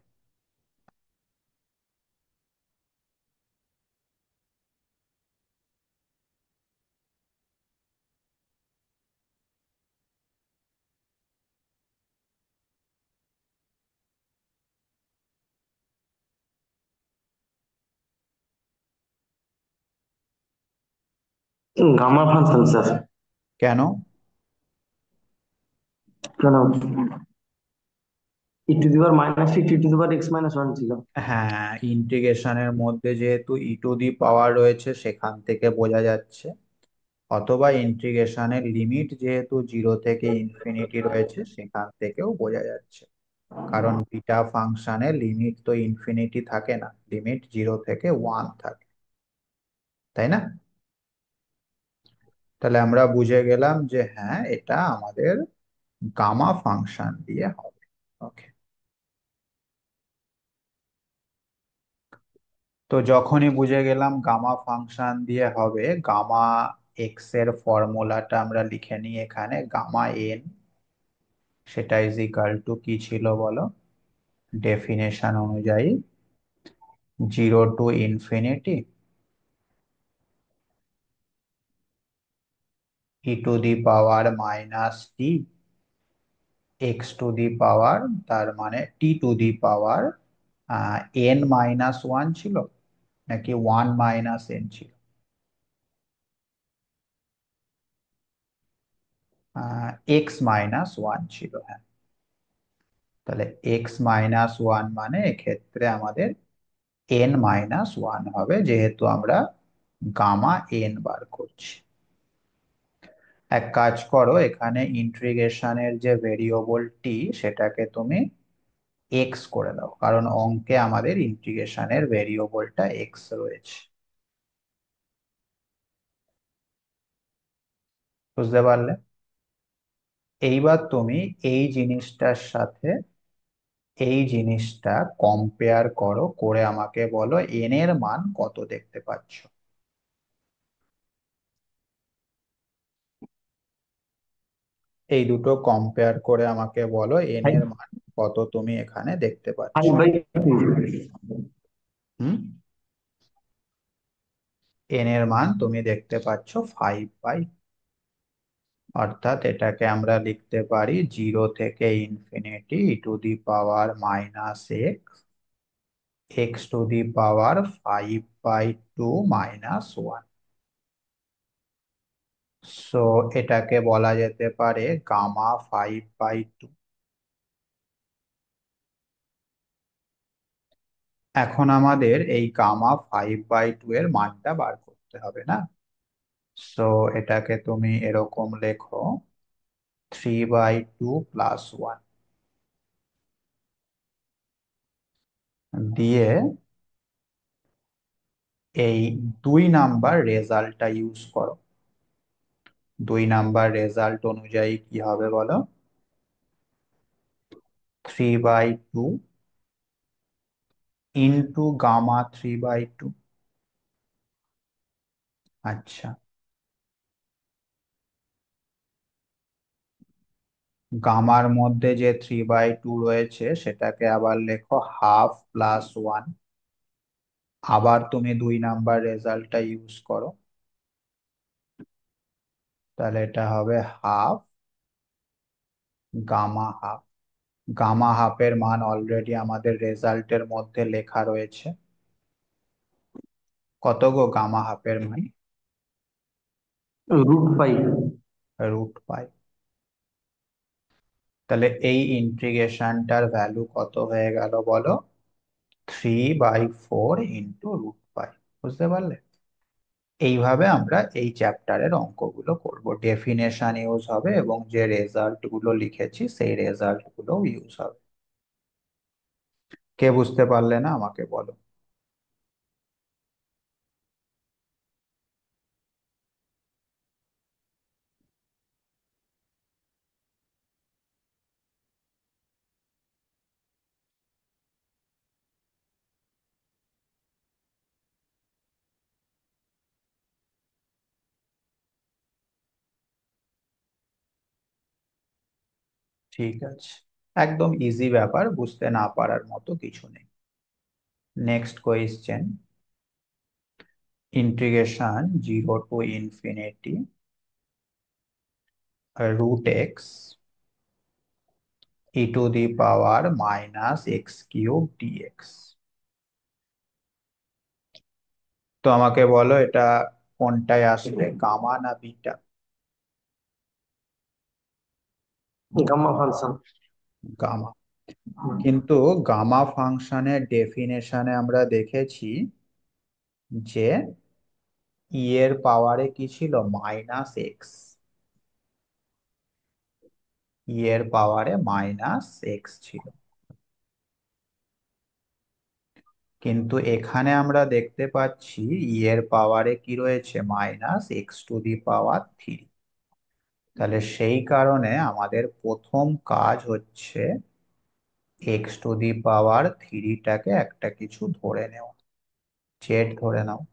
Gamma function sir. কেন? কেন? e⁻−x−1 ছিল। হ্যাঁ, ইন্টিগ্রেশনের মধ্যে যেহেতু e⁻ রয়েছে সেখান থেকে বোঝা যাচ্ছে, অথবা ইন্টিগ্রেশনের লিমিট যেহেতু 0 থেকে ∞ রয়েছে সেখান থেকেও বোঝা যাচ্ছে। কারণ বিটা ফাংশনের লিমিট তো ইনফিনিটি থাকে না, লিমিট 0 থেকে 1 থাকে, তাই না? তাহলে আমরা বুঝে গেলাম যে হ্যাঁ, এটা আমাদের গামা ফাংশন দিয়ে হবে। ওকে, তো যখনই বুঝে গেলাম গামা ফাংশন দিয়ে হবে, গামা এক্স এর ফর্মুলাটা আমরা লিখে নিই এখানে, গামা এন, সেটা ইজ ইকাল টু কি ছিল বলো? ডেফিনেশন অনুযায়ী 0 to ∞ e⁻−t x⁻, তার মানে t⁻, n−1 ছিল নাকি 1 - n ছিল? x−1 ছিল, হ্যাঁ। তাহলে x−1 মানে এক্ষেত্রে আমাদের n−1 হবে, যেহেতু আমরা গামা এন বার করছি। এক কাজ করো, এখানে ইন্টিগ্রেশনের যে ভেরিয়েবল টি সেটাকে তুমি এক্স করে দাও, কারণ অঙ্কে আমাদের ইন্টিগ্রেশনের ভেরিয়েবলটা এক্স রয়েছে। বুঝতে পারলে? এইবার তুমি এই জিনিসটার সাথে এই জিনিসটা কম্পেয়ার করো, করে আমাকে বলো এন এর মান কত দেখতে পাচ্ছ। এই দুটো কম্পেয়ার করে আমাকে বলো এন এর মান কত তুমি এখানে দেখতে পাচ্ছ। 5/2। হুম, এন এর মান তুমি দেখতে পাচ্ছ 5/, অর্থাৎ এটাকে আমরা লিখতে পারি 0 থেকে ∞ e⁻−x x⁻⁵/2 - 1। সো এটাকে বলা যেতে পারে গামা 5/2। এখন আমাদের এই গামা 5/2 এর মানটা বার করতে হবে না? সো এটাকে তুমি এরকম লেখো 3/2 + 1 দিয়ে এই 2 নাম্বার রেজাল্টটা ইউজ করো। 2 নাম্বার রেজাল্ট অনুযায়ী কি হবে বলো? 3/2 ইন্টু গামা 3/2। আচ্ছা, গামার মধ্যে যে 3/2 রয়েছে সেটাকে আবার লেখো ½ + 1। আবার তুমি 2 নাম্বার রেজাল্টটা ইউজ করো, তাহলে এটা হবে হাফ গামা হাফ। গামা হাফের মান অলরেডি আমাদের রেজাল্টের মধ্যে লেখা রয়েছে। কত গো গামা হাফের মান? √π। √π। তাহলে এই ইন্টিগ্রেশনটার ভ্যালু কত হয়ে গেল বলো? 3/4 × √π। বুঝতে পারলে? এইভাবে আমরা এই চ্যাপ্টারের অঙ্কগুলো করব, ডেফিনেশন ইউজ হবে এবং যে রেজাল্ট গুলো লিখেছি সেই রেজাল্ট গুলো ইউজ হবে। কে বুঝতে পারলে না আমাকে বলো। ঠিক আছে, একদম ইজি ব্যাপার, বুঝতে না পারার মতো কিছু নেই। Next question, integration 0 to ∞ √x e⁻⁻x³ dx। তো আমাকে বলো এটা কোনটায় আসবে, গামা না বিটা? Gamma function. গামা। কিন্তু গামা ফাংশনের ডেফিনেশনে আমরা দেখেছি যে এর পাওয়ারে কি ছিল, -x। এর পাওয়ারে -x ছিল, কিন্তু এখানে আমরা দেখতে পাচ্ছি এর পাওয়ারে কি রয়েছে, -x⁻³ তাহলে সেই কারণে আমাদের প্রথম কাজ হচ্ছে x⁻³ একটা কিছু ধরে নেওয়া, জেড ধরে নাও।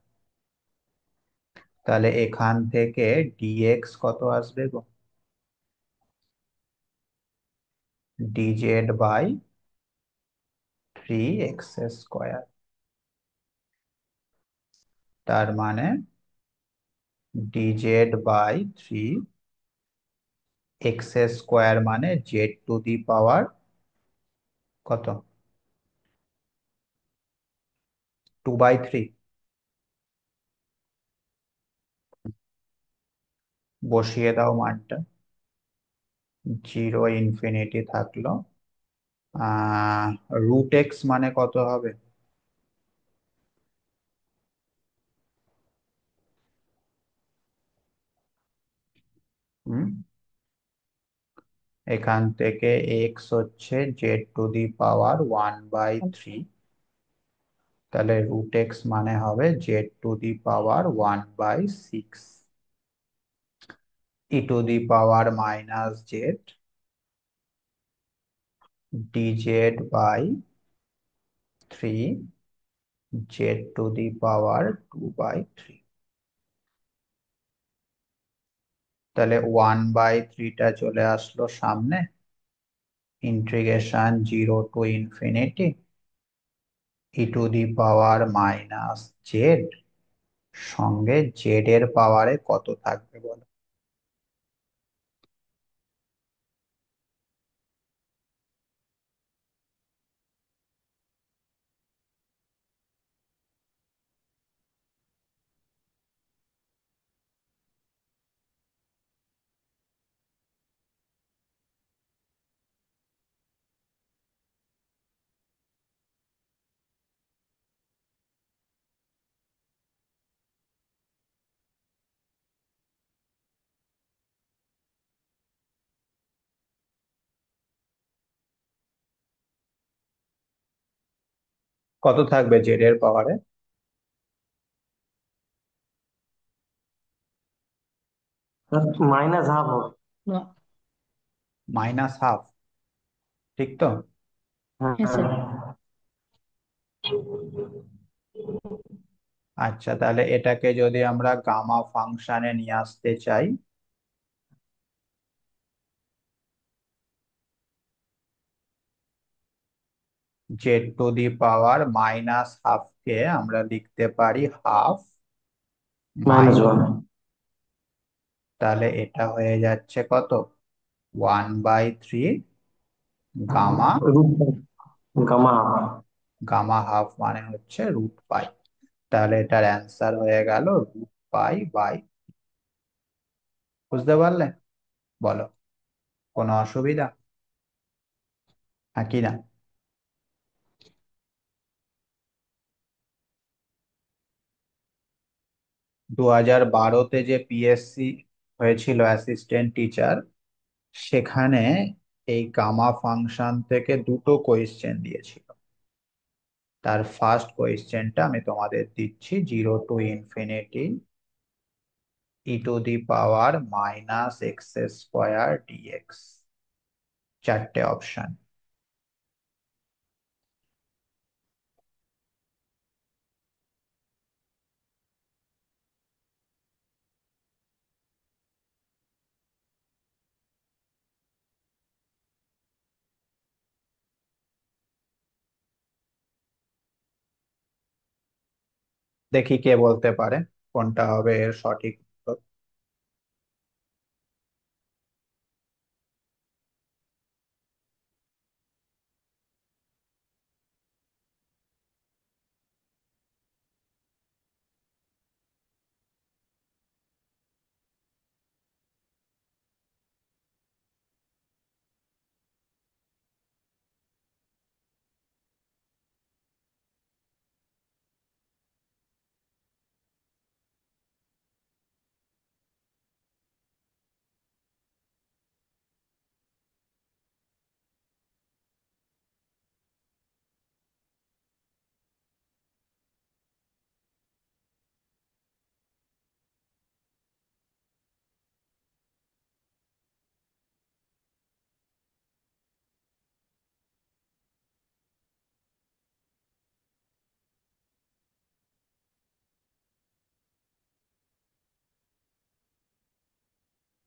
তাহলে এখান থেকে dx কত আসবে গো, dz/3x²। তার মানে dz/3x² মানে z⁻, কত, 2/3। বসিয়ে দাও মানটা, 0 থাকলো। √x মানে কত হবে, হুম? এখান থেকে x হচ্ছে z⁻1/3, তাহলে √x মানে হবে z⁻1/6 e⁻−z dz/3 z⁻2/3। তাহলে 1/3টা চলে আসলো সামনে, ইন্টিগ্রেশন 0 to ∞ e⁻−z সঙ্গে z এর পাওয়ারে কত থাকবে বলো। কত থাকবে z এর পাওয়ারে? -½ হবে। -½ ঠিক তো? হ্যাঁ স্যার। আচ্ছা, তাহলে এটাকে যদি আমরা গামা ফাংশনে নিয়ে আসতে চাই, z⁻⁻½ কে আমরা লিখতে পারি ½ -1। তাহলে এটা হয়ে যাচ্ছে কত, 1/3 gamma. Gamma half. Gamma half মানে হচ্ছে √π। তাহলে এটার অ্যান্সার হয়ে গেল √π/। বুঝতে পারলে? বলো, কোনো অসুবিধা হ্যাঁ কি না? 2012-তে যে পিএসসি হয়েছিল অ্যাসিস্ট্যান্ট টিচার, সেখানে এই গামা ফাংশন থেকে দুটো কোয়েশ্চেন দিয়েছিল। তার ফার্স্ট কোয়েশ্চেনটা আমি তোমাদের দিচ্ছি, 0 to ∞ e⁻ dx, চারটে অপশন। দেখি কে বলতে পারে কোনটা হবে এর সঠিক উত্তর।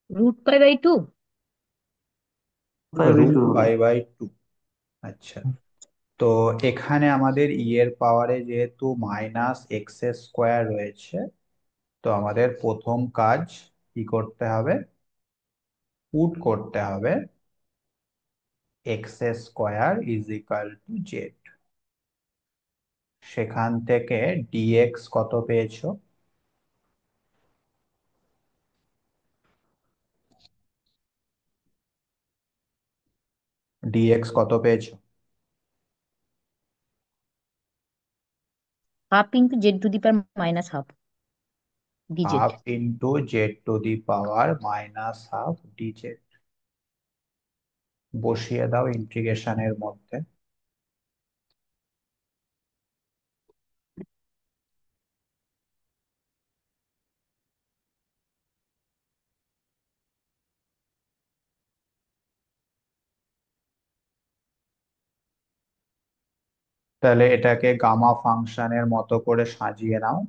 √π/2। Five by two. √π/2। আচ্ছা, তো এখানে আমাদের এর পাওয়ারে যেহেতু -x² রয়েছে, তো আমাদের প্রথম কাজ কি করতে হবে, পুট করতে হবে x² = z। সেখান থেকে dx কত পেয়েছো? dx কত পেয়েছো? ½ × z⁻½ dz। ½ × z⁻½ dz। বসিয়ে দাও ইন্টিগ্রেশনের মধ্যে। তাহলে এটাকে গামা ফাংশনের মতো করে সাজিয়ে নাও।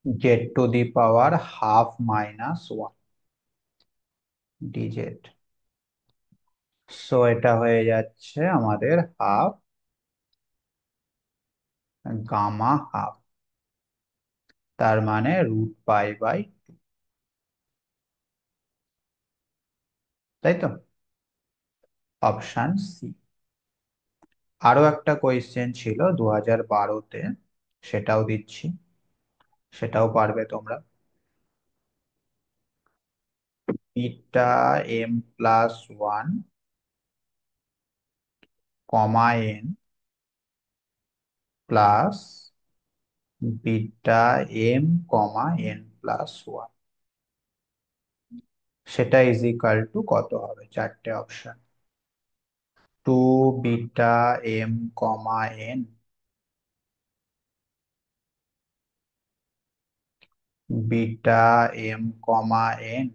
z⁻½ dz। সো এটা হয়ে যাচ্ছে আমাদের হাফ গামা হাফ, তার মানে √π/2, তাই তো? Option C. আরো একটা কোয়েশ্চেন ছিল 2012-তে, সেটাও দিচ্ছি, সেটাও পারবে তোমরা। βm+1, n plus βm, n+1, সেটা = কত হবে? চারটে option: 2βm, βm,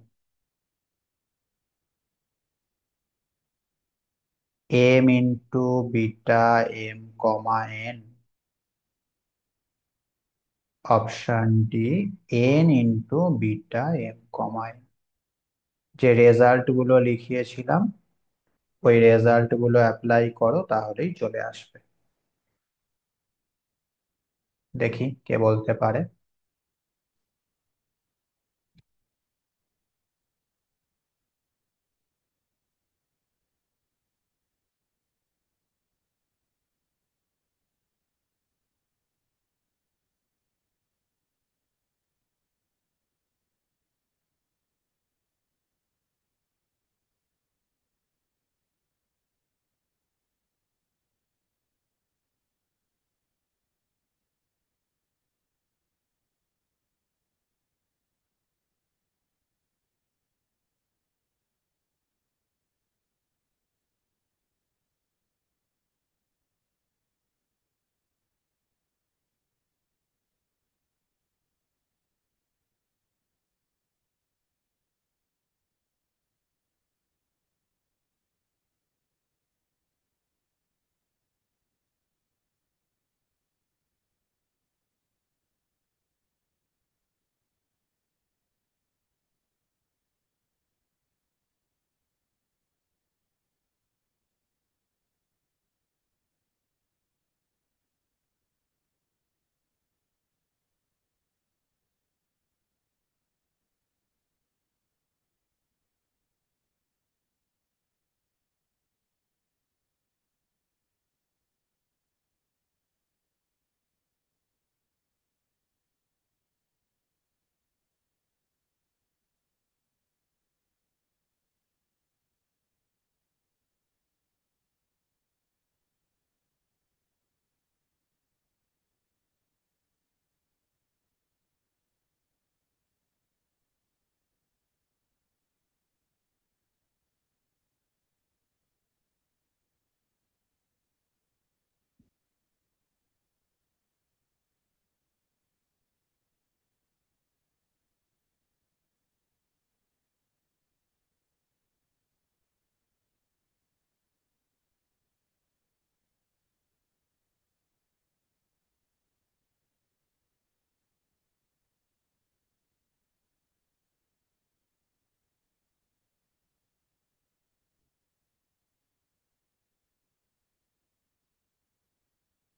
m × βm, option D n × βm। যে রেজাল্ট গুলো লিখিয়েছিলাম, ওই রেজাল্ট গুলো অ্যাপ্লাই করো, তাহলেই চলে আসবে। দেখি কে বলতে পারে।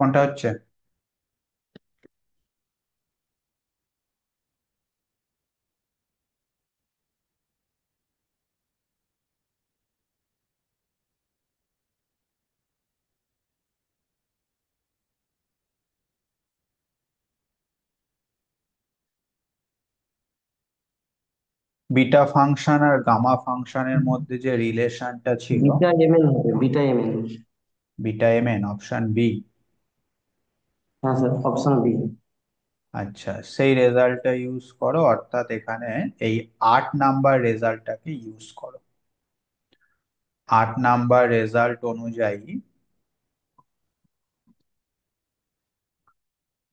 কোনটা হচ্ছে? বিটা ফাংশন আর গামা ফাংশনের মধ্যে যে রিলেশনটা ছিল, বিটা এম এন হবে, beta m n. Beta m n, option B. হ্যাঁ স্যার, অপশন বি। আচ্ছা, সেই রেজাল্টটা ইউজ করো, অর্থাৎ এখানে এই 8 নাম্বার রেজাল্টটাকে ইউজ করো। 8 নাম্বার রেজাল্ট অনুযায়ী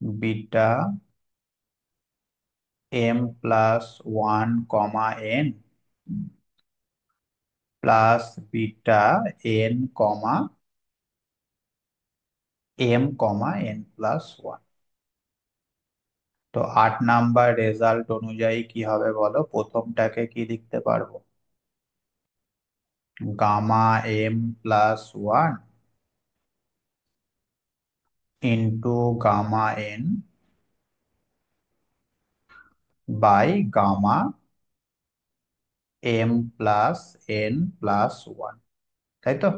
বিটা এম প্লাস 1 কমা এন প্লাস বিটা এন কমা m, n+1। তো 8 নাম্বার রেজাল্ট অনুযায়ী কি হবে বলো? প্রথমটাকে কি লিখতে পারবো? Gamma m+1 into gamma n by gamma m+n+1, তাই তো?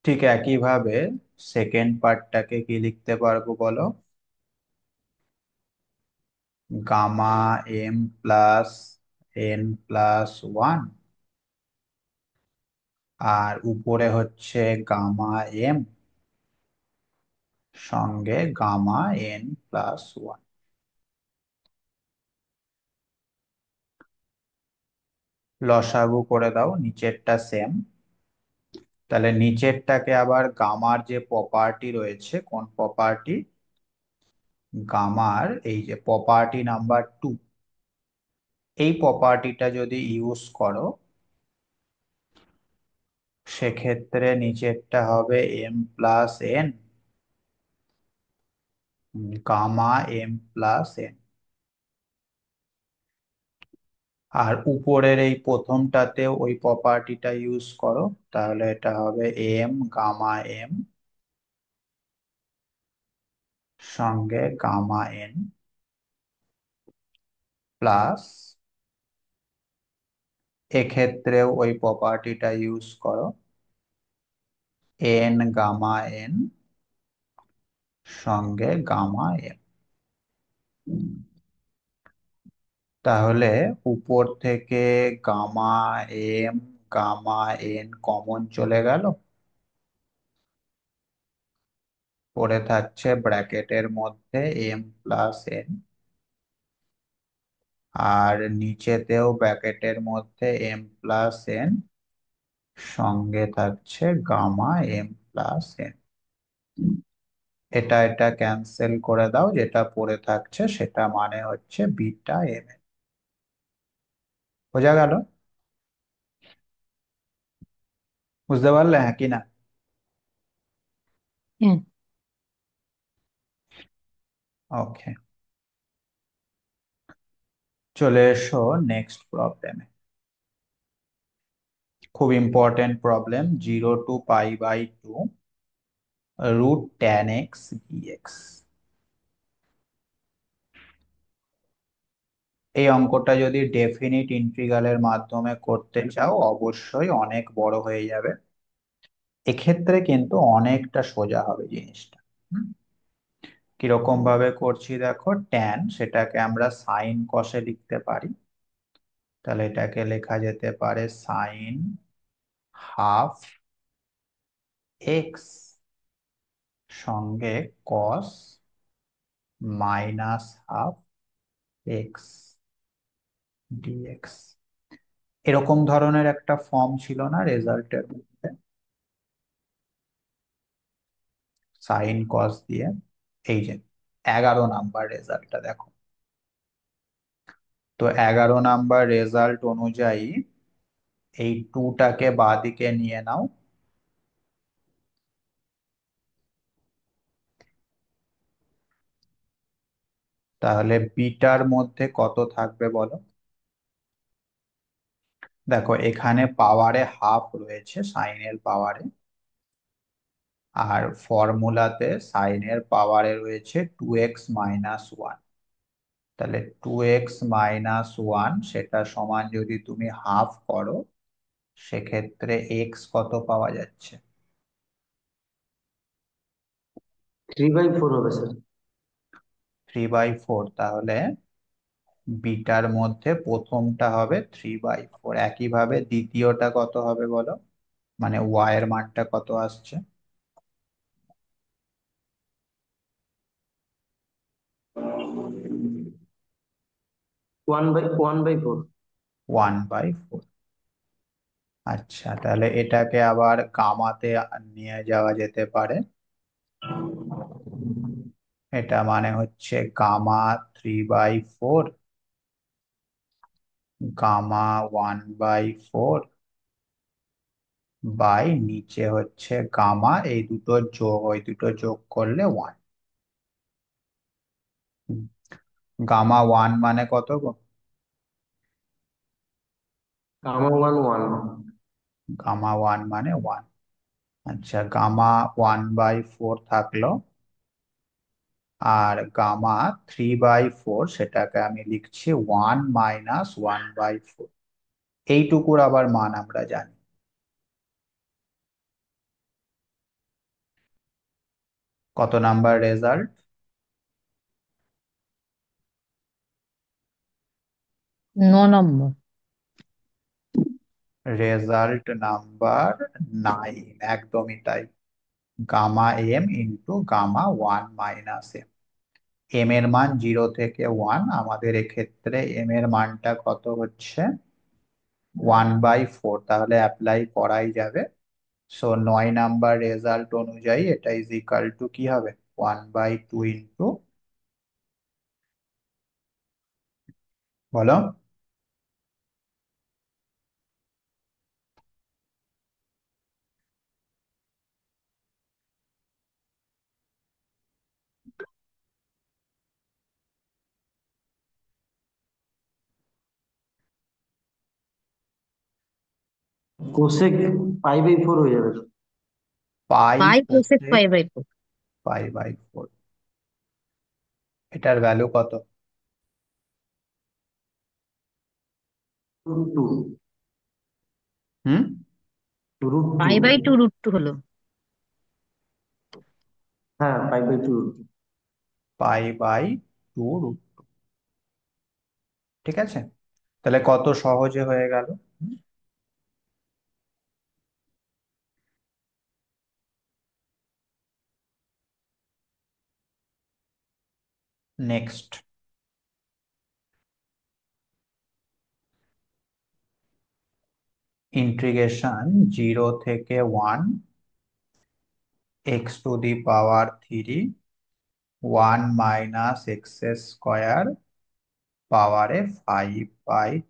ঠিক একইভাবে সেকেন্ড পার্টটাকে কি লিখতে পারবো বলো? গামা m+n+1, আর উপরে হচ্ছে গামা m সঙ্গে গামা n+1। লসাগু করে দাও, নিচেরটা সেম। তাহলে নিচেরটাকে আবার গামার যে প্রপার্টি রয়েছে, কোন প্রপার্টি? গামার এই যে প্রপার্টি নাম্বার 2, এই প্রপার্টিটা যদি ইউজ করো, সেক্ষেত্রে নিচেরটা হবে m+n গামা m+n, আর উপরের এই প্রথমটাতেও ওই প্রপার্টিটা ইউজ করো, তাহলে এটা হবে m, সঙ্গে গামা n+, এক্ষেত্রেও ওই প্রপার্টিটা ইউজ করো, n, সঙ্গে গামা m। তাহলে উপর থেকে gamma m, gamma n common চলে গেল, পড়ে থাকছে ব্র্যাকেটের মধ্যে m+n, আর নিচেতেও ব্র্যাকেটের মধ্যে m+n, সঙ্গে থাকছে গামা m+n। এটা এটা ক্যান্সেল করে দাও, যেটা পড়ে থাকছে সেটা মানে হচ্ছে বিটা এম। বোঝা গেল? বুঝতে পারলে, হ্যাঁ কি না? হ্যাঁ। ওকে, চলে এসো নেক্সট প্রবলেমে। খুব important problem, 0 to π/2 √tan x dx। এই অঙ্কটা যদি ডেফিনিট ইন্টিগ্রালের মাধ্যমে করতে চাও, অবশ্যই অনেক বড় হয়ে যাবে। এক্ষেত্রে কিন্তু অনেকটা সোজা হবে জিনিসটা। হুম? কিরকম ভাবে করছি দেখো, ট্যান সেটাকে আমরা সাইন কসে লিখতে পারি। তাহলে এটাকে লেখা যেতে পারে সাইন হাফ এক্স সঙ্গে কস -হাফ x dx। এরকম ধরনের একটা ফর্ম ছিল না রেজাল্টের মধ্যে, সাইন কস দিয়ে? এই যে 11 নাম্বার রেজাল্টটা দেখো। তো 11 নাম্বার রেজাল্ট অনুযায়ী এই টুটাকে বাঁদিকে নিয়ে নাও, তাহলে বিটার মধ্যে কত থাকবে বলো? দেখো এখানে পাওয়ারে হাফ রয়েছে, সাইনের পাওয়ারে, আর ফর্মুলাতে সাইনের পাওয়ারে রয়েছে 2x-1। তাহলে 2x-1 সেটা সমান যদি তুমি হাফ করো, সেক্ষেত্রে এক্স কত পাওয়া যাচ্ছে? 3/4 হবে স্যার। 3/4। তাহলে বিটার মধ্যে প্রথমটা হবে 3/4, একইভাবে দ্বিতীয়টা কত হবে বলো, মানে ওয়াই এর মানটা কত আসছে? 1/4। 1/4। আচ্ছা, তাহলে এটাকে আবার গামাতে নিয়ে যাওয়া যেতে পারে। এটা মানে হচ্ছে গামা 3/4, গামা 1/4 বাই নিচে হচ্ছে গামা, এই দুটো যোগ, ওই দুটো যোগ করলে 1। গামা 1 মানে কত গো? গামা 1 1। গামা 1 মানে 1। আচ্ছা, গামা 1/4 থাকলো, আর গামা 3/4 সেটাকে আমি লিখছি 1 - 1/4। এইটুকুর আবার মান আমরা জানি। কত নাম্বার রেজাল্ট? 9 নম্বর। রেজাল্ট নাম্বার 9, একদমই তাই। Gamma m into gamma 1 - m. M এর মান 0 থেকে 1, আমাদের এক্ষেত্রে এম এর মানটা কত হচ্ছে? 1/4, তাহলে অ্যাপ্লাই করাই যাবে। সো 9 নাম্বার রেজাল্ট অনুযায়ী এটা ইজ ইকাল টু কি হবে? 1/2 ইন্টু, বলো। কোসেক পাই/4 হয়ে যাবে। পাই পাই কোসেক কোসেক পাই/4। পাই/4, এটার ভ্যালু কত? √2। হুম, √2। পাই/2 √2 হলো। হ্যাঁ, পাই/2 √2। পাই/2 রুট। ঠিক আছে, তাহলে কত সহজে হয়ে গেল। নেক্সট, ইন্টিগ্রেশন 0 থেকে 1, x⁻³ 1 - x² পাওয়ারে 5/।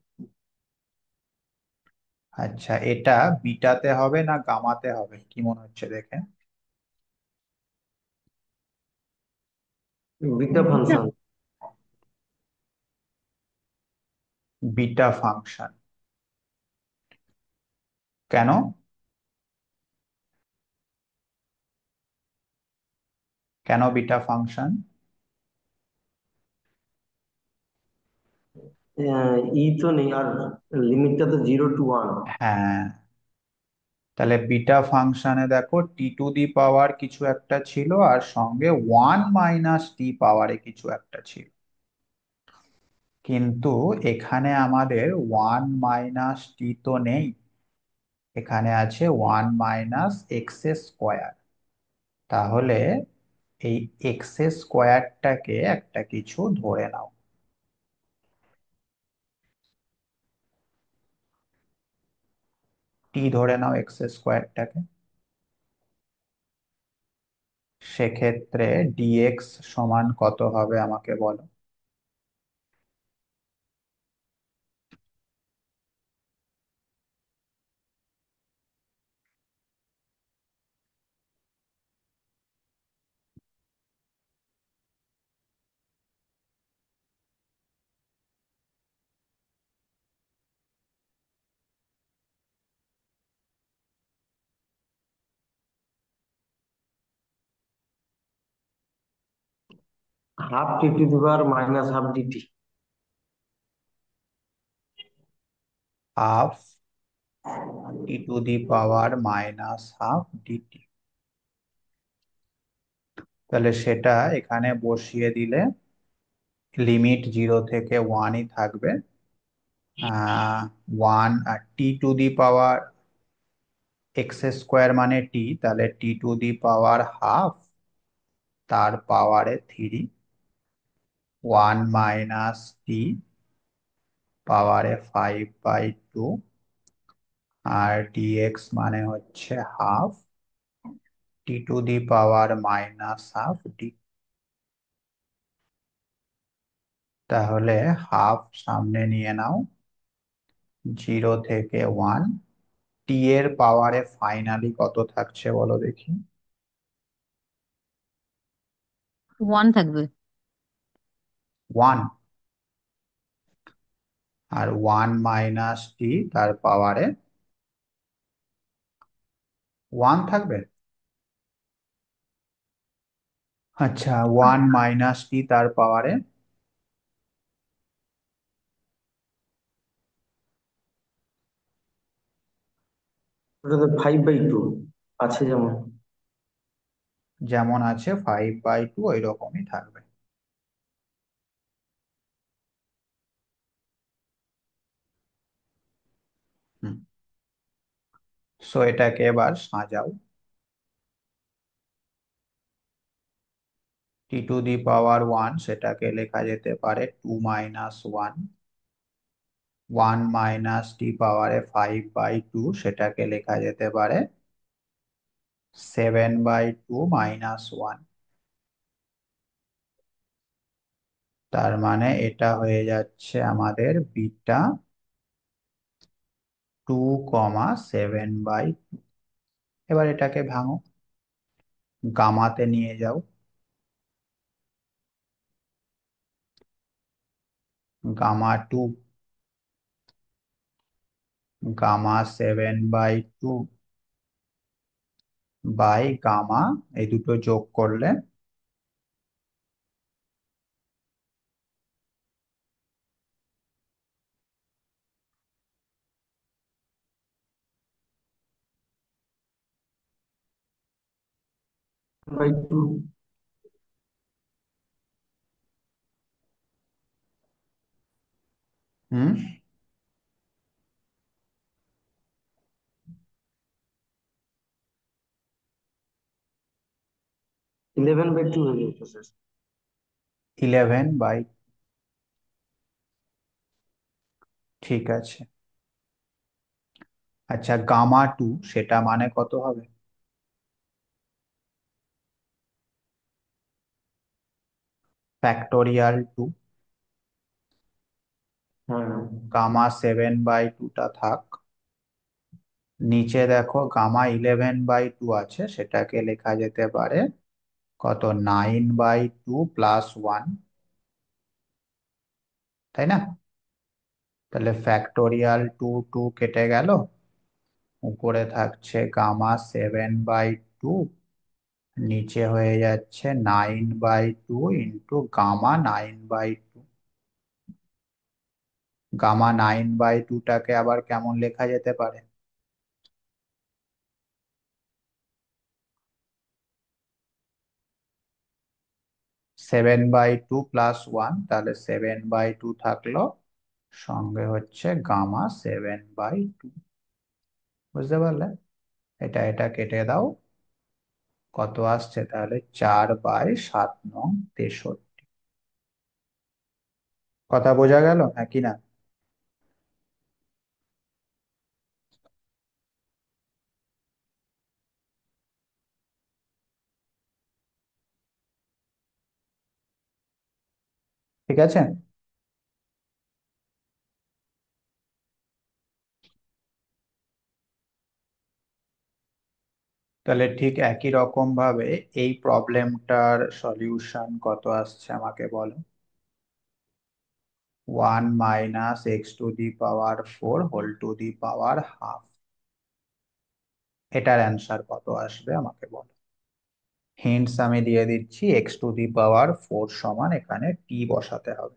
আচ্ছা, এটা বিটাতে হবে না গামাতে হবে, কি মনে হচ্ছে দেখে? Beta beta. Function. Beta function. কেন? কেন বিটা ফাংশন? ই তো নেই আর, লিমিটটা তো 0 to 1। হ্যাঁ, তাহলে বিটা ফাংশনে দেখো t⁻² কিছু একটা ছিল, আর সঙ্গে 1 - t পাওয়ারে কিছু একটা ছিল। কিন্তু এখানে আমাদের 1 - t তো নেই, এখানে আছে 1 - x²। তাহলে এই x²টাকে একটা কিছু ধরে নাও। টি ধরে নাও x²টাকে। সেক্ষেত্রে dx সমান কত হবে আমাকে বলো। Half t to the power minus half dt. Half t to the power minus half dt. তাহলে সেটা এখানে বসিয়ে দিলে লিমিট 0 থেকে 1ই থাকবে। 1 আর t to the power x square মানে টি, তাহলে টি টু দি পাওয়ার হাফ তার পাওয়ারে 3, 1 মাইনাস টি পাওয়ারে 5/2, আর ডিএক্স মানে হচ্ছে half t to the power minus half D. তাহলে হাফ সামনে নিয়ে নাও, 0 থেকে 1, টি এর পাওয়ারে ফাইনালি কত থাকছে বলো দেখি? 1 থাকবে। 1। আর 1 মাইনাস টি তার পাওয়ারে 1 থাকবে। আচ্ছা, 1 মাইনাস টি তার পাওয়ারে ওটাতে 5/2 আছে যেমন। যেমন আছে 5/2 ওই রকমই থাকবে। হুম। সো এটাকে এবার সাজাও। টি টু দি পাওয়ার 1 সেটাকে লেখা যেতে পারে 2 - 1। 1 মাইনাস টি পাওয়ারে 5/2 সেটাকে লেখা যেতে পারে 7/2 -1। তার মানে এটা হয়ে যাচ্ছে আমাদের বিটা 2, 7/2। এবার এটাকে ভাঙো, গামাতে নিয়ে যাও। গামা 2, গামা 7/2 বাই গামা, এই দুটো যোগ করলে বাই টু। হুম 11/2 হয়ে যেত স্যার। 11/, ঠিক আছে। আচ্ছা, গামা 2 সেটা মানে কত হবে? ফ্যাক্টোরিয়াল 2। হ্যাঁ, গামা 7/2টা থাক। নিচে দেখো গামা 11/2 আছে, সেটাকে লেখা যেতে পারে কত? 9/2 +1, তাই না? তাহলে ফ্যাক্টোরিয়াল 2 কেটে গেল, উপরে থাকছে গামা 7/2, নিচে হয়ে যাচ্ছে 9/2 ইন্টু গামা 9/2। গামা 9/2টাকে আবার কেমন লেখা যেতে পারে? 7/2 + 1, তাহলে 7/2 থাকলো, সঙ্গে হচ্ছে গামা 7/2। বুঝতে পারলে? এটা এটা কেটে দাও, কত আসছে তাহলে? 4/7 নং 63। কথা বোঝা গেল, হ্যাঁ কি না? ঠিক আছে। তাহলে ঠিক একই রকম ভাবে এই প্রবলেমটার সলিউশন কত আসছে আমাকে বলো? 1 minus x⁴ whole to the power half. এটার অ্যান্সার কত আসবে আমাকে বলো? হিন্টস আমি দিয়ে দিচ্ছি, x⁴ সমান এখানে t বসাতে হবে।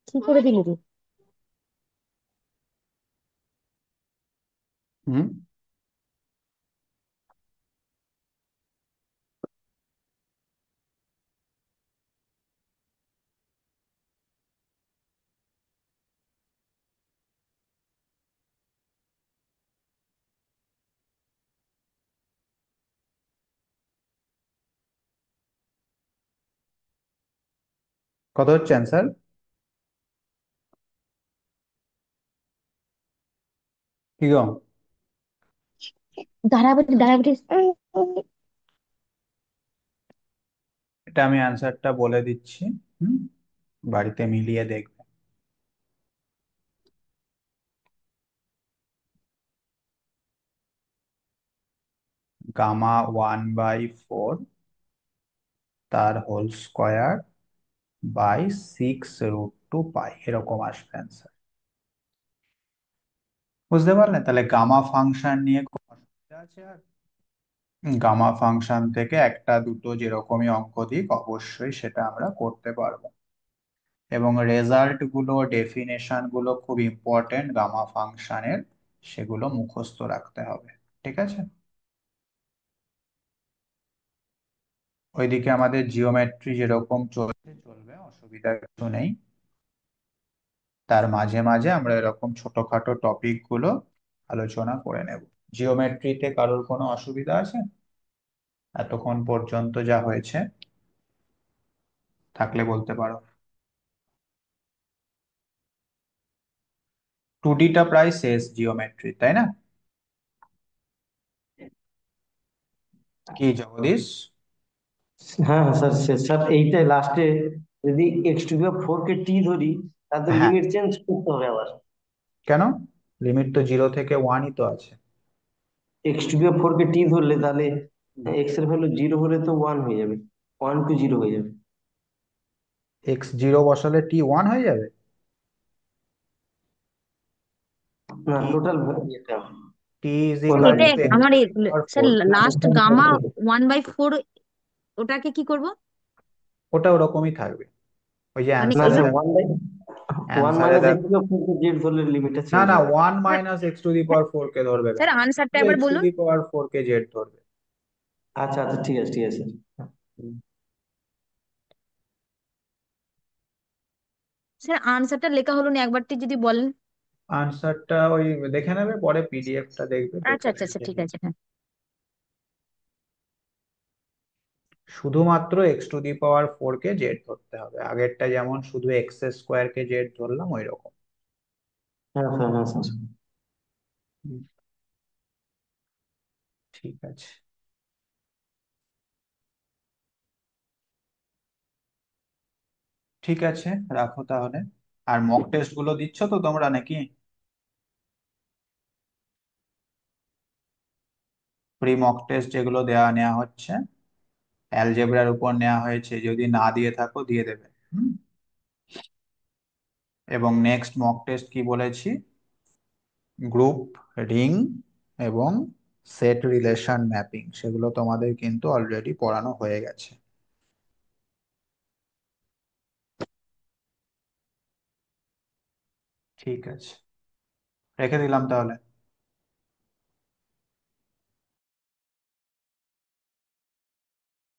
কি করে দিলি রে? হুম। কত হচ্ছে অ্যান্সার? কি গো? দাঁড়াবাটি দাঁড়াবাটি। এটা আমি অ্যান্সারটা বলে দিচ্ছি। হুম, বাড়িতে মিলিয়ে দেখবে। Γ1/4 তার হোল স্কোয়ার বাই 6√2π, এরকম আসবে অ্যান্সার। বুঝতে পারলে? তাহলে গামা ফাংশন নিয়ে কোনো অসুবিধা আছে আর? গামা ফাংশন থেকে একটা দুটো যেরকমই অঙ্ক দিক, অবশ্যই সেটা আমরা করতে পারবো। এবং রেজাল্ট গুলো, ডেফিনেশন গুলো খুব ইম্পর্টেন্ট গামা ফাংশনের, সেগুলো মুখস্থ রাখতে হবে। ঠিক আছে? ওইদিকে আমাদের জিওমেট্রি যেরকম চলছে চলবে, অসুবিধা কিছু নেই। তার মাঝে মাঝে আমরা এরকম ছোটখাটো টপিক গুলো আলোচনা করে নেব। জিওমেট্রিতে কারোর কোনো অসুবিধা আছে এতক্ষণ পর্যন্ত যা হয়েছে? থাকলে বলতে পারো। 2D টা প্রায় শেষ জিওমেট্রি, তাই না? কি জগদীশ? হ্যাঁ হ্যাঁ স্যার, স্যার এইটাই লাস্টে যদি এক্স টু দি পাওয়ার 4 কে টি ধরি, তাহলে হ্যাঁ, লিমিট চেঞ্জ করতে হবে আবার। কেন? লিমিট তো 0 থেকে 1ই তো আছে। এক্স টু দি পাওয়ার 4 কে টি ধরলে তাহলে এক্স এর ভ্যালু 0 হলে তো 1 হয়ে যাবে, 1 to 0 হয়ে যাবে। x0 বসালে t1 হয়ে যাবে? না, t টোটাল t ইজ ও ইকাল না, এটা টু x আমার to the power sir 4 last gamma 1/4, ওটাকে কি করব? ওটা ওরকমই থাকবে, ওই যে মানে না এগুলো। স্যার, অ্যান্সারে। 1 অ্যান্সারে মাইনাস দেখ। X two the power 4 Z ধরলে লিমিটটা না চেঞ্জ না, হবে। 1 - x⁴ কে ধরবে স্যার কেন? আনসারটা শুধু একবার এক্স টু বলুন। দি পাওয়ার ফোর কে জেড ধরবে। আচ্ছা আচ্ছা, ঠিক আছে ঠিক আছে স্যার। স্যার আনসারটা লেখা হলো না, একবারটি যদি বলেন। আনসারটা ওই দেখে নেবে পরে, পিডিএফটা দেখবে, আচ্ছা দেখে আচ্ছা আচ্ছা, ঠিক নেবে। আছে, হ্যাঁ। শুধুমাত্র x⁴ কে জেড ধরতে হবে, আগেরটা যেমন শুধু x² কে জেড ধরলাম ওই রকম। হ্যাঁ স্যার, হ্যাঁ স্যার। ঠিক আছে, ঠিক আছে, রাখো তাহলে। আর মক টেস্ট গুলো দিচ্ছ তো তোমরা নাকি? প্রি মক টেস্ট যেগুলো নেওয়া হচ্ছে, অ্যালজেব্রার উপর নেওয়া হয়েছে, যদি না দিয়ে থাকো দিয়ে দেবে। হুম। এবং নেক্সট মক টেস্ট কি বলেছি? গ্রুপ, রিং এবং সেট রিলেশন ম্যাপিং, সেগুলো তোমাদের কিন্তু অলরেডি পড়ানো হয়ে গেছে। ঠিক আছে, রেখে দিলাম তাহলে।